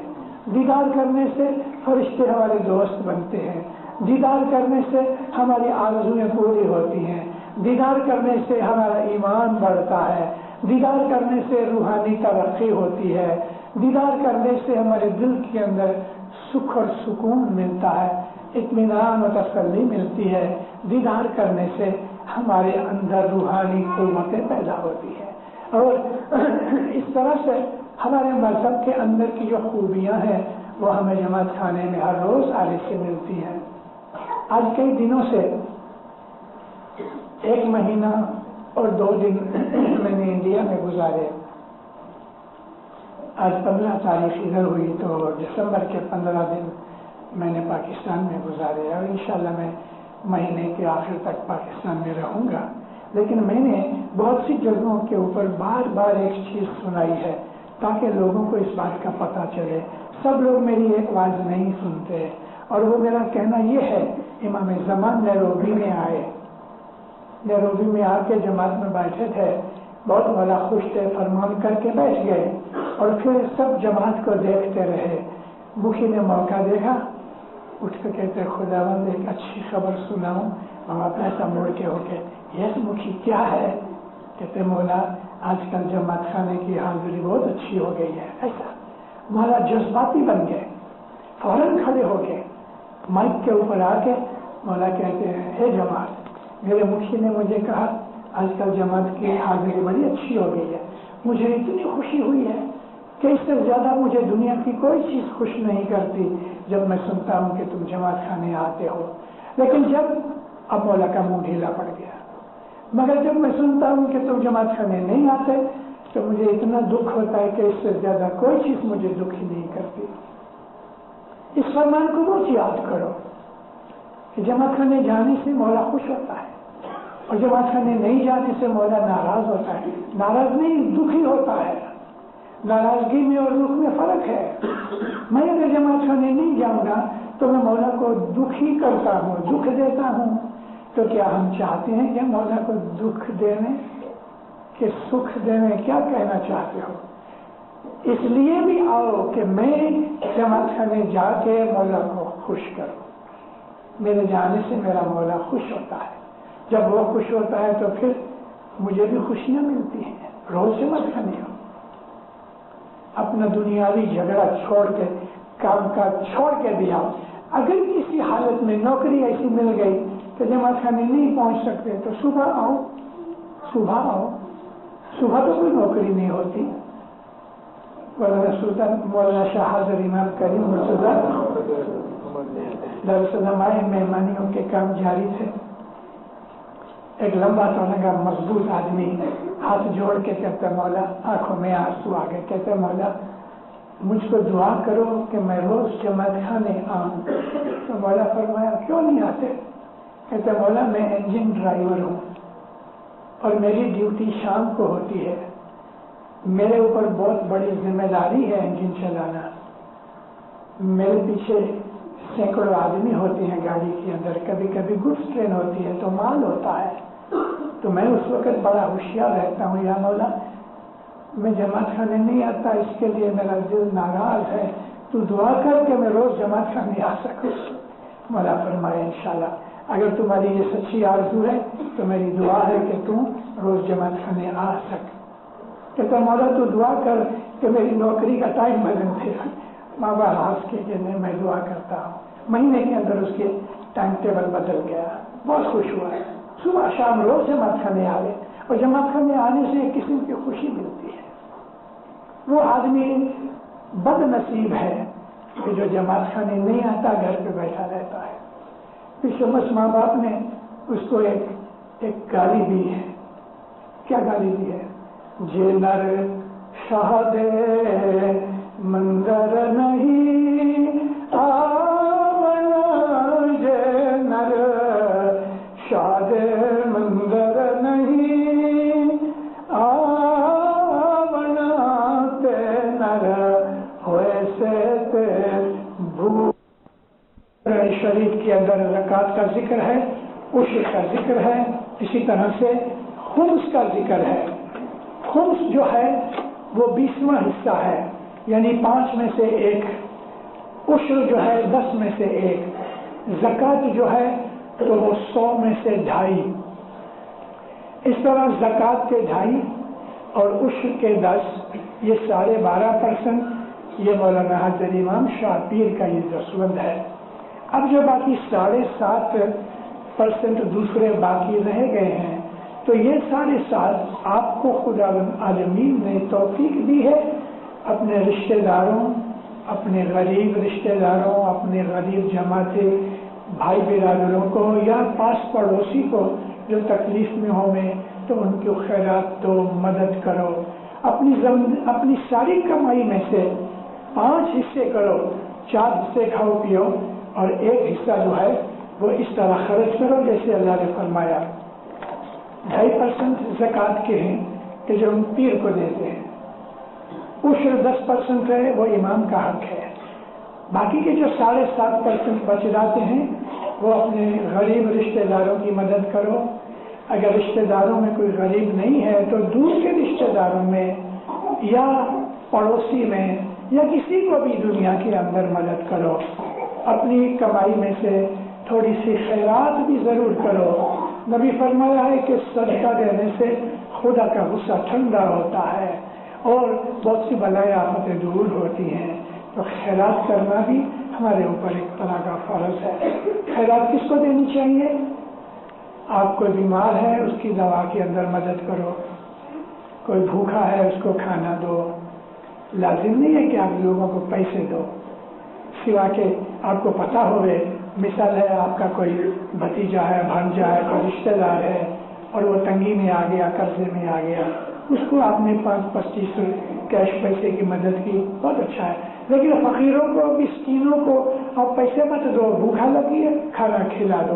دیدار کرنے سے فرشتے ہمارے دوست بنتے ہیں. دیدار کرنے سے ہماری آرزویں پوری ہوتی ہیں. دیدار کرنے سے ہمارا ایمان بڑھتا ہے. دیدار کرنے سے روحانی ترقی ہوتی ہے. دیدار کرنے سے ہمارے دل کے اندر سکھ اور سکون ملتا ہے. اطمینان و تسلی ملتی ہے، دیدار کرنے سے ہمارے اندر روحانی قوتیں پیدا ہوتی ہیں، اور اس طرح سے ہمارے مذہب کے اندر کی جو خوبیاں ہیں وہ ہمیں جماعت خانے میں ہر روز آنے سے ملتی ہیں۔ آج کئی دنوں سے 1 مہینہ اور 2 دن میں نے انڈیا میں گزارے۔ آج 15 تاریخ ادھر ہوئی تو دسمبر کے 15 دن میں نے پاکستان میں گزارے، اور انشاءاللہ میں مہینے کے آخر تک پاکستان میں رہوں گا۔ لیکن میں نے بہت سی جگہوں کے اوپر بار بار ایک چیز سنائی ہے تاکہ لوگوں کو اس بات کا پتہ چلے۔ سب لوگ میری ایک آواز نہیں سنتے، اور وہ میرا کہنا یہ ہے، امام زمان نیروبی میں آئے، نیروبی میں آ کے جماعت میں بیٹھے تھے، بہت بڑا خوش تھے، فرمان کر کے بیٹھ گئے، اور پھر سب جماعت کو دیکھتے رہے۔ مکھی نے موقع دیکھا، اٹھ کے کہتے خداوند ایک اچھی خبر سناؤں، اور اپنا ایسا موڑ کے ہو کے یس مکھی کیا ہے؟ کہتے مولا آج کل جماعت خانے کی حاضری بہت اچھی ہو گئی ہے۔ ایسا مولا جذباتی بن گئے، فوراً کھڑے ہو گئے، مائک کے اوپر آ کے مولا کہتے ہیں اے جماعت، میرے مکھی نے مجھے کہا آج کل جماعت کی حاضری بڑی اچھی ہو گئی ہے، مجھے اتنی خوشی ہوئی ہے کہ اس سے زیادہ مجھے دنیا کی کوئی چیز خوش نہیں کرتی جب میں سنتا ہوں کہ تم جماعت خانے آتے ہو۔ لیکن جب اب مولا کا منہ ڈھیلا پڑ گیا، مگر جب میں سنتا ہوں کہ تم جماعت خانے نہیں آتے تو مجھے اتنا دکھ ہوتا ہے کہ اس سے زیادہ کوئی چیز مجھے دکھی نہیں کرتی۔ اس فرمان کو روز یاد کرو کہ جماعت خانے جانے سے مولا خوش ہوتا ہے، اور جماعت خانے نہیں جانے سے مولا ناراض ہوتا ہے۔ ناراض نہیں، دکھی ہوتا ہے۔ ناراضگی میں اور دکھ میں فرق ہے۔ میں اگر جماعت خانے نہیں جاؤں گا تو میں مولا کو دکھی کرتا ہوں، دکھ دیتا ہوں۔ تو کیا ہم چاہتے ہیں کہ مولا کو دکھ دینے کہ سکھ دینے؟ کیا کہنا چاہتے ہو؟ اس لیے بھی آؤ کہ میں جماعت خانے جا کے مولا کو خوش کروں۔ میرے جانے سے میرا مولا خوش ہوتا ہے، جب وہ خوش ہوتا ہے تو پھر مجھے بھی خوشیاں ملتی ہیں۔ روز جماعت خانے ہو، اپنا دنیاوی جھگڑا چھوڑ کے، کام کاج چھوڑ کے بھی آؤ۔ اگر کسی حالت میں نوکری ایسی مل گئی کہ جماعت خانے نہیں پہنچ سکتے تو صبح آؤ، صبح آؤ۔ صبح تو کوئی نوکری نہیں ہوتی۔ مولانا سلطان مولانا شاہ حضر امام کریم مرتضیٰ دارالسلام آئے، مہمانیوں کے کام جاری تھے۔ ایک لمبا چوڑا مضبوط آدمی ہاتھ جوڑ کے کہتا مولا، آنکھوں میں آنسو آ گئے، کہتے مولا مجھ کو دعا کرو کہ میں روز جماعت خانے آؤں۔ تو مولا فرمایا کیوں نہیں آتے؟ کہتے مولا میں انجن ڈرائیور ہوں اور میری ڈیوٹی شام کو ہوتی ہے، میرے اوپر بہت بڑی ذمہ داری ہے انجن چلانا، میرے پیچھے سینکڑوں آدمی ہوتے ہیں گاڑی کے اندر، کبھی کبھی گڈس ٹرین ہوتی ہے تو مال ہوتا ہے، تو میں اس وقت بڑا ہوشیار رہتا ہوں۔ یا مولا میں جماعت خانے نہیں آتا، اس کے لیے میرا دل ناراض ہے، تو دعا کر کے میں روز جماعت خانے آ سکوں۔ مولا فرمائے انشاءاللہ اگر تمہاری یہ سچی آرزو ہے تو میری دعا ہے کہ تم روز جماعت خانے آ سک۔ کہتا مولا تو دعا کر کہ میری نوکری کا ٹائم بدل دے۔ ماں باپ ہنس کے کہ میں دعا کرتا ہوں۔ مہینے کے اندر اس کے ٹائم ٹیبل بدل گیا، بہت خوش ہوا، صبح شام روز جماعت خانے آئے، اور جماعت خانے آنے سے ایک قسم کی خوشی ملتی ہے۔ وہ آدمی بد نصیب ہے کہ جو جماعت خانے نہیں آتا، گھر پہ بیٹھا رہتا ہے۔ پچھلے بس ماں باپ نے اس کو ایک گالی دی ہے۔ کیا گالی دی ہے؟ جے نر شاہد منظر نہیں آونا، جے نر شاہد منظر نہیں آونا، تے نر ہوئے سے تے بھو۔ شریف کے اندر زکوٰۃ کا ذکر ہے، عشر کا ذکر ہے، اسی طرح سے خمس کا ذکر ہے۔ خمس جو ہے وہ 20واں حصہ ہے، یعنی 5 میں سے 1۔ عشر جو ہے 10 میں سے 1۔ زکوٰۃ جو ہے تو وہ 100 میں سے 2.5۔ اس طرح زکوٰۃ کے 2.5 اور عشر کے 10، یہ 12.5%۔ یہ مولانا حضرت امام شاہ پیر کا یہ دستبند ہے۔ اب جو باقی 7.5% دوسرے باقی رہ گئے ہیں، تو یہ 7.5 آپ کو خدا عالمین نے توفیق دی ہے اپنے رشتہ داروں، اپنے غریب رشتہ داروں، اپنے غریب جماعتیں بھائی برادروں کو یا پاس پڑوسی کو جو تکلیف میں ہوں میں، تو ان کی خیرات دو، مدد کرو. اپنی ساری کمائی میں سے 5 حصے کرو، 4 حصے کھاؤ پیو اور 1 حصہ جو ہے وہ اس طرح خرچ کرو جیسے اللہ نے فرمایا. 2.5% زکوٰۃ کے ہیں کہ جو ہم پیر کو دیتے ہیں. عشر 10% ہے وہ امام کا حق ہے. باقی کے جو 7.5% بچ جاتے ہیں وہ اپنے غریب رشتہ داروں کی مدد کرو. اگر رشتہ داروں میں کوئی غریب نہیں ہے تو دور کے رشتہ داروں میں یا پڑوسی میں یا کسی کو بھی دنیا کے اندر مدد کرو. اپنی کمائی میں سے تھوڑی سی خیرات بھی ضرور کرو. نبی فرمایا ہے کہ صدقہ دینے سے خدا کا غصہ ٹھنڈا ہوتا ہے اور بہت سی بلائیں آفتیں دور ہوتی ہیں. تو خیرات کرنا بھی ہمارے اوپر ایک طرح کا فرض ہے. خیرات کس کو دینی چاہیے؟ آپ کوئی بیمار ہے اس کی دوا کے اندر مدد کرو، کوئی بھوکا ہے اس کو کھانا دو. لازم نہیں ہے کہ آپ لوگوں کو پیسے دو، سوا کہ آپ کو پتہ ہوئے. مثال ہے آپ کا کوئی بھتیجا ہے، بھانجا ہے، کوئی رشتہ دار ہے اور وہ تنگی میں آ گیا، قرضے میں آ گیا، اس کو آپ نے 5-25 کیش پیسے کی مدد کی، بہت اچھا ہے. لیکن فقیروں کو، مسکینوں کو آپ پیسے مت دو. بھوکا لگی ہے کھانا کھلا دو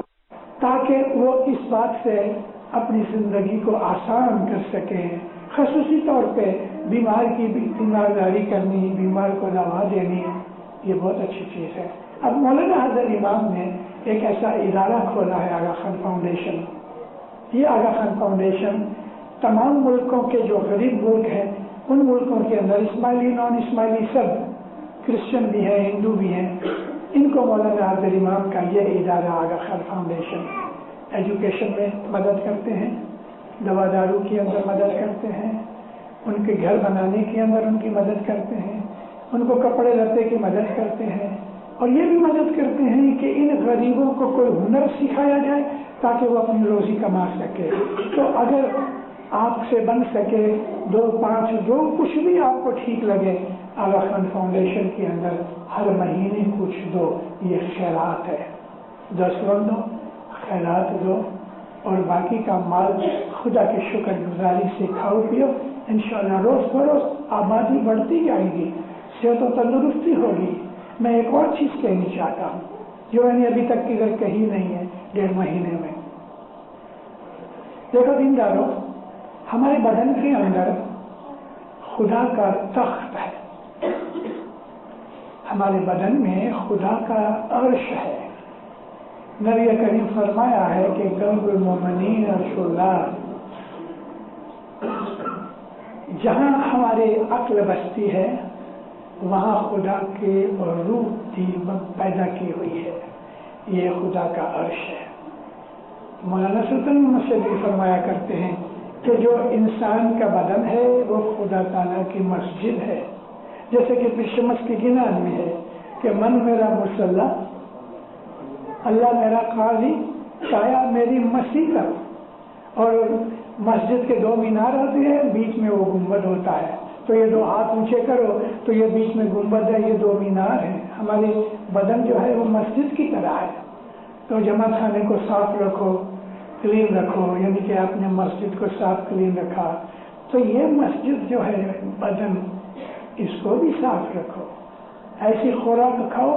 تاکہ وہ اس بات سے اپنی زندگی کو آسان کر سکیں. خصوصی طور پہ بیمار کی تیمارداری کرنی، بیمار کو دوا دینی، یہ بہت اچھی چیز ہے. اب مولانا حضرت امام نے ایک ایسا ادارہ کھولا ہے، آغا خان فاؤنڈیشن. یہ آغا خان فاؤنڈیشن تمام ملکوں کے جو غریب ملک ہیں ان ملکوں کے اندر، اسماعیلی نان اسماعیلی سب، کرسچن بھی ہیں، ہندو بھی ہیں، ان کو مولانا حضرت امام کا یہ ادارہ آغا خان فاؤنڈیشن ایجوکیشن میں مدد کرتے ہیں، دوا دارو کے اندر مدد کرتے ہیں، ان کے گھر بنانے کے اندر ان کی مدد کرتے ہیں، ان کو کپڑے لتے کی مدد کرتے ہیں، اور یہ بھی مدد کرتے ہیں کہ ان غریبوں کو کوئی ہنر سکھایا جائے تاکہ وہ اپنی روزی کما سکے. تو اگر آپ سے بن سکے 2-5 جو کچھ بھی آپ کو ٹھیک لگے، آغا خان فاؤنڈیشن کے اندر ہر مہینے کچھ دو. یہ خیرات ہے. 10 دو، خیرات دو اور باقی کا مال خدا کے شکر گزاری سے کھاؤ پیو. انشاءاللہ روز بروز آبادی بڑھتی جائے گی، صحت و تندرستی ہوگی. میں ایک اور چیز کہنی چاہتا ہوں جو میں نے ابھی تک کدھر کہی نہیں ہے 1.5 مہینے میں. دیکھو دینداروں، ہمارے بدن کے اندر خدا کا تخت ہے. ہمارے بدن میں خدا کا عرش ہے. نبی کریم فرمایا ہے کہ قلب المومنین عرش اللہ. جہاں ہمارے عقل بستی ہے وہاں خدا کے روح پیدا کی ہوئی ہے. یہ خدا کا عرش ہے. مولانا سلطان محمد بھی فرمایا کرتے ہیں کہ جو انسان کا بدن ہے وہ خدا تعالیٰ کی مسجد ہے. جیسے کہ شمس کی گنان میں ہے کہ من میرا مصلی، اللہ میرا قاضی، سایہ میری مسیح. اور مسجد کے 2 مینار ہوتے ہیں، بیچ میں وہ گنبد ہوتا ہے. تو یہ 2 ہاتھ اونچے کرو تو یہ بیچ میں گنبد ہے، یہ 2 مینار ہیں. ہمارے بدن جو ہے وہ مسجد کی طرح ہے. تو جماعت خانے کو صاف رکھو، کلین رکھو، یعنی کہ آپ نے مسجد کو صاف کلین رکھا تو یہ مسجد جو ہے بدن، اس کو بھی صاف رکھو. ایسی خوراک کھاؤ،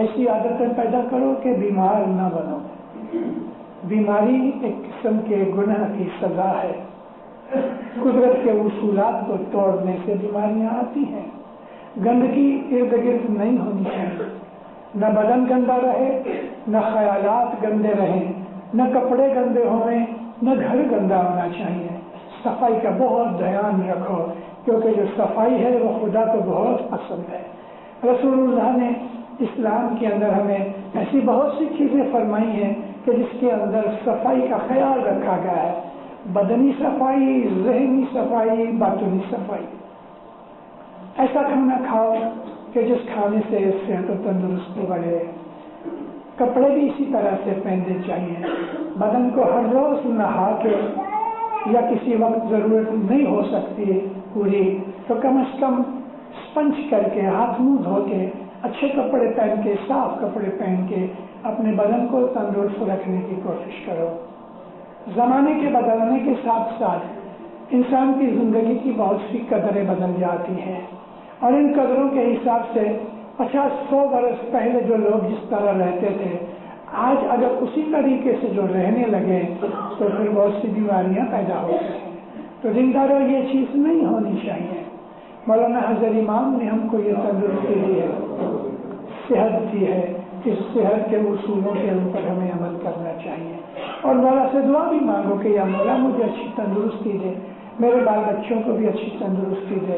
ایسی عادتیں پیدا کرو کہ بیمار نہ بنو. بیماری ایک قسم کے گناہ کی سزا ہے. قدرت کے اصولات کو توڑنے سے بیماریاں آتی ہیں. گندگی ارد گرد نہیں ہونی چاہیے. نہ بدن گندا رہے، نہ خیالات گندے رہیں، نہ کپڑے گندے ہوئے، نہ گھر گندا ہونا چاہیے. صفائی کا بہت دھیان رکھو کیونکہ جو صفائی ہے وہ خدا کو بہت پسند ہے. رسول اللہ نے اسلام کے اندر ہمیں ایسی بہت سی چیزیں فرمائی ہیں کہ جس کے اندر صفائی کا خیال رکھا گیا ہے. بدنی صفائی، ذہنی صفائی، باطنی صفائی. ایسا کھانا کھاؤ کہ جس کھانے سے صحت و تندرستی بڑھے. کپڑے بھی اسی طرح سے پہننے چاہیے. بدن کو ہر روز نہا کے یا کسی وقت ضرورت نہیں ہو سکتی پوری تو کم از کم اسپنج کر کے ہاتھ منہ دھو کے اچھے کپڑے پہن کے صاف کپڑے پہن کے اپنے بدن کو تندرست رکھنے کی کوشش کرو. زمانے کے بدلنے کے ساتھ ساتھ انسان کی زندگی کی بہت سی قدریں بدل جاتی ہیں اور ان قدروں کے حساب سے 50-100 برس پہلے جو لوگ جس طرح رہتے تھے آج اگر اسی طریقے سے جو رہنے لگے تو پھر بہت سی بیماریاں پیدا ہوتی ہیں. تو دینداروں یہ چیز نہیں ہونی چاہیے. مولانا حضرت امام نے ہم کو یہ تندرستی دی ہے, صحت دی ہے. اس صحت کے اصولوں کے اوپر ہمیں عمل کرنا چاہیے اور مولا سے دعا بھی مانگو کہ یا مولا مجھے اچھی تندرستی دے, میرے بال بچوں کو بھی اچھی تندرستی دے.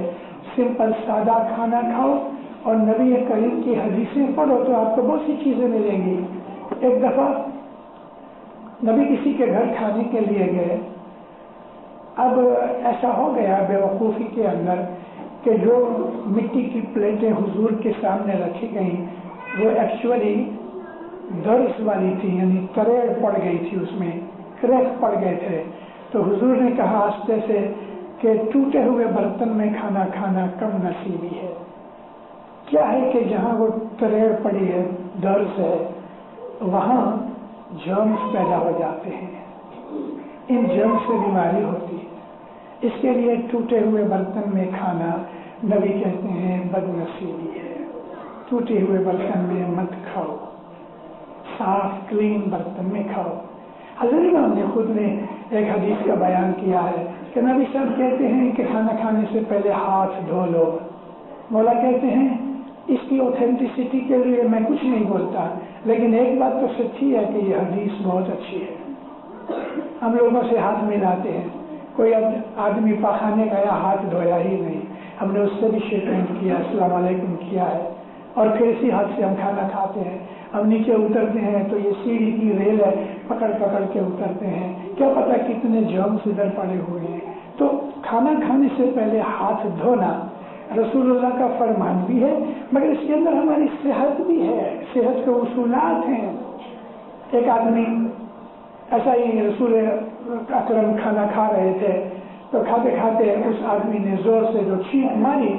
سمپل سادہ کھانا کھاؤ اور نبی کریم کی حدیثیں پڑھو تو آپ کو بہت سی چیزیں ملیں گی. ایک دفعہ نبی کسی کے گھر کھانے کے لیے گئے. اب ایسا ہو گیا بے وقوفی کے اندر کہ جو مٹی کی پلیٹیں حضور کے سامنے رکھی گئیں وہ ایکچولی درس والی تھی, یعنی تریڑ پڑ گئی تھی, اس میں کریک پڑ گئے تھے. تو حضور نے کہا آہستہ سے کہ ٹوٹے ہوئے برتن میں کھانا کھانا کم نصیبی ہے. کیا ہے کہ جہاں وہ تریڑ پڑی ہے, درس ہے, وہاں جرمز پیدا ہو جاتے ہیں. ان جرمز سے بیماری ہوتی ہے. اس کے لیے ٹوٹے ہوئے برتن میں کھانا نبی کہتے ہیں بد نصیبی ہے. ٹوٹے ہوئے برتن میں مت کھاؤ, صاف کلین برتن میں کھاؤ. حضرت امام نے خود نے ایک حدیث کا بیان کیا ہے کہ نبی صاحب کہتے ہیں کہ کھانا کھانے سے پہلے ہاتھ دھو لو. مولا کہتے ہیں اس کی اوتھینٹسٹی کے لیے میں کچھ نہیں بولتا, لیکن ایک بات تو سچی ہے کہ یہ حدیث بہت اچھی ہے. ہم لوگوں سے ہاتھ ملاتے ہیں, کوئی آدمی پاخانے گیا ہاتھ دھویا ہی نہیں, ہم نے اس سے بھی شیک ہینڈ کیا, السلام علیکم کیا ہے, اور پھر اسی ہاتھ سے ہم کھانا کھاتے ہیں. ہم نیچے اترتے ہیں تو یہ سیڑھی کی ریل ہے, پکڑ پکڑ کے اترتے ہیں, کیا پتا کتنے جرمز ادھر پڑے ہوئے ہیں. تو کھانا کھانے سے پہلے ہاتھ دھونا رسول اللہ کا فرمان بھی ہے, مگر اس کے اندر ہماری صحت بھی ہے, صحت کے اصولات ہیں. ایک آدمی ایسا ہی رسول اکرم کھانا کھا رہے تھے تو کھاتے کھاتے اس آدمی نے زور سے جو چھینک ماری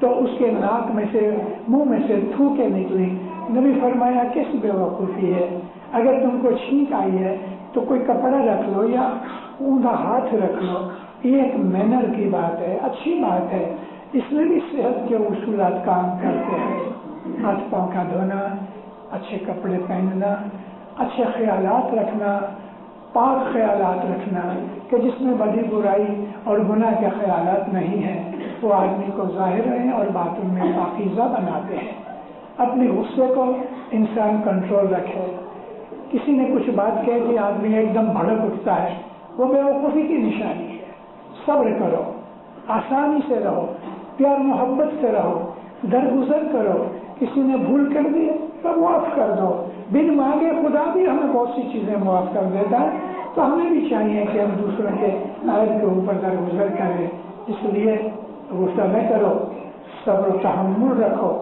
تو اس کے ناک میں سے منہ میں سے تھوکے نکلی. نبی فرمایا کیسی بے وقوفی ہے, اگر تم کو چھینک آئی ہے تو کوئی کپڑا رکھ لو یا اوندا ہاتھ رکھ لو. یہ ایک مینر کی بات ہے, اچھی بات ہے. اس میں بھی صحت کے اصولات کام کرتے ہیں. ہاتھ پاؤں کا دھونا, اچھے کپڑے پہننا, اچھے خیالات رکھنا, پاک خیالات رکھنا کہ جس میں بدی برائی اور گناہ کے خیالات نہیں ہیں وہ آدمی کو ظاہر ہیں اور باطن میں پاکیزہ بناتے ہیں. اپنے غصے کو انسان کنٹرول رکھے. کسی نے کچھ بات کہہ کہ آدمی ایک دم بھڑک اٹھتا ہے, وہ بے وقوفی کی نشانی ہے. صبر کرو, آسانی سے رہو, پیار محبت سے رہو, درگزر کرو. کسی نے بھول کر دی تو معاف کر دو. بن مانگے خدا بھی ہمیں بہت سی چیزیں معاف کر دیتا ہے, تو ہمیں بھی چاہیے کہ ہم دوسروں کے عیب کے اوپر درگزر کریں. اس لیے غصہ نہ کرو, صبر و تحمل رکھو,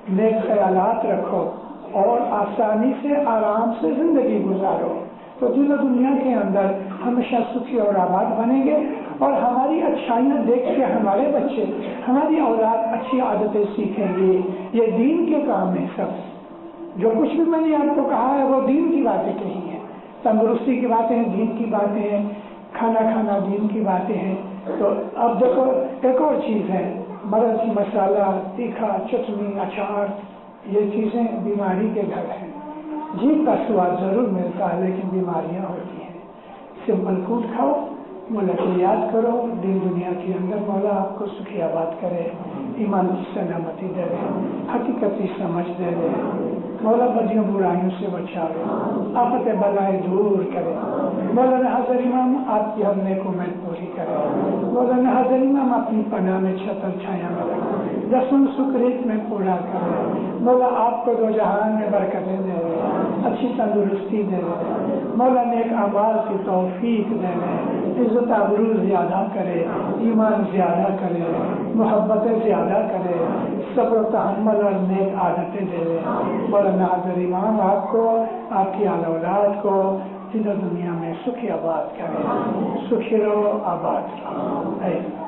نیک خیالات رکھو اور آسانی سے آرام سے زندگی گزارو. تو دل و دنیا کے اندر ہمیشہ سکھی اور آباد بنیں گے اور ہماری اچھائیاں دیکھ کے ہمارے بچے, ہماری اولاد اچھی عادتیں سیکھیں گے. یہ دین کے کام ہے. سب جو کچھ بھی میں نے آپ کو کہا ہے وہ دین کی باتیں کہی ہیں. تندرستی کی باتیں ہیں, دین کی باتیں ہیں, کھانا کھانا دین کی باتیں ہیں. تو اب دیکھو ایک اور چیز ہے, مرض, مسالہ, تیکھا, چٹنی, اچار, یہ چیزیں بیماری کے گھر ہیں. جیب کا سواد ضرور ملتا ہے لیکن بیماریاں ہوتی ہیں. سمپل فوڈ کھاؤ, مولا کو یاد کرو. دین دنیا کے اندر مولا آپ کو سکھی آباد کرے, ایمان کی سلامتی دے رہے, حقیقتی سمجھ دے رہے. مولا بدیوں برائیوں سے بچاوے, آفت بلائے دور کرے. مولانا حضرت امام آپ کی ہم نیک امید پوری کرے. مولانا حضرت امام اپنی پناہ میں چھتر چھایا میں رکھے, رسم سکریت میں پورا کرے. مولا آپ کو دو جہان میں برکتیں دے رہے, اچھی تندرستی دے رہے. مولا نیک اعمال کی توفیق دے رہے, عزت آبرو زیادہ کرے، ایمان زیادہ کرے، محبتیں زیادہ کرے، صبر و تحمل اور نیک عادتیں دے. مولانا حضرت امام آپ کو، آپ کی آل اولاد کو دنیا میں سکھی آباد کرے. سکھی رہو، آباد رہو.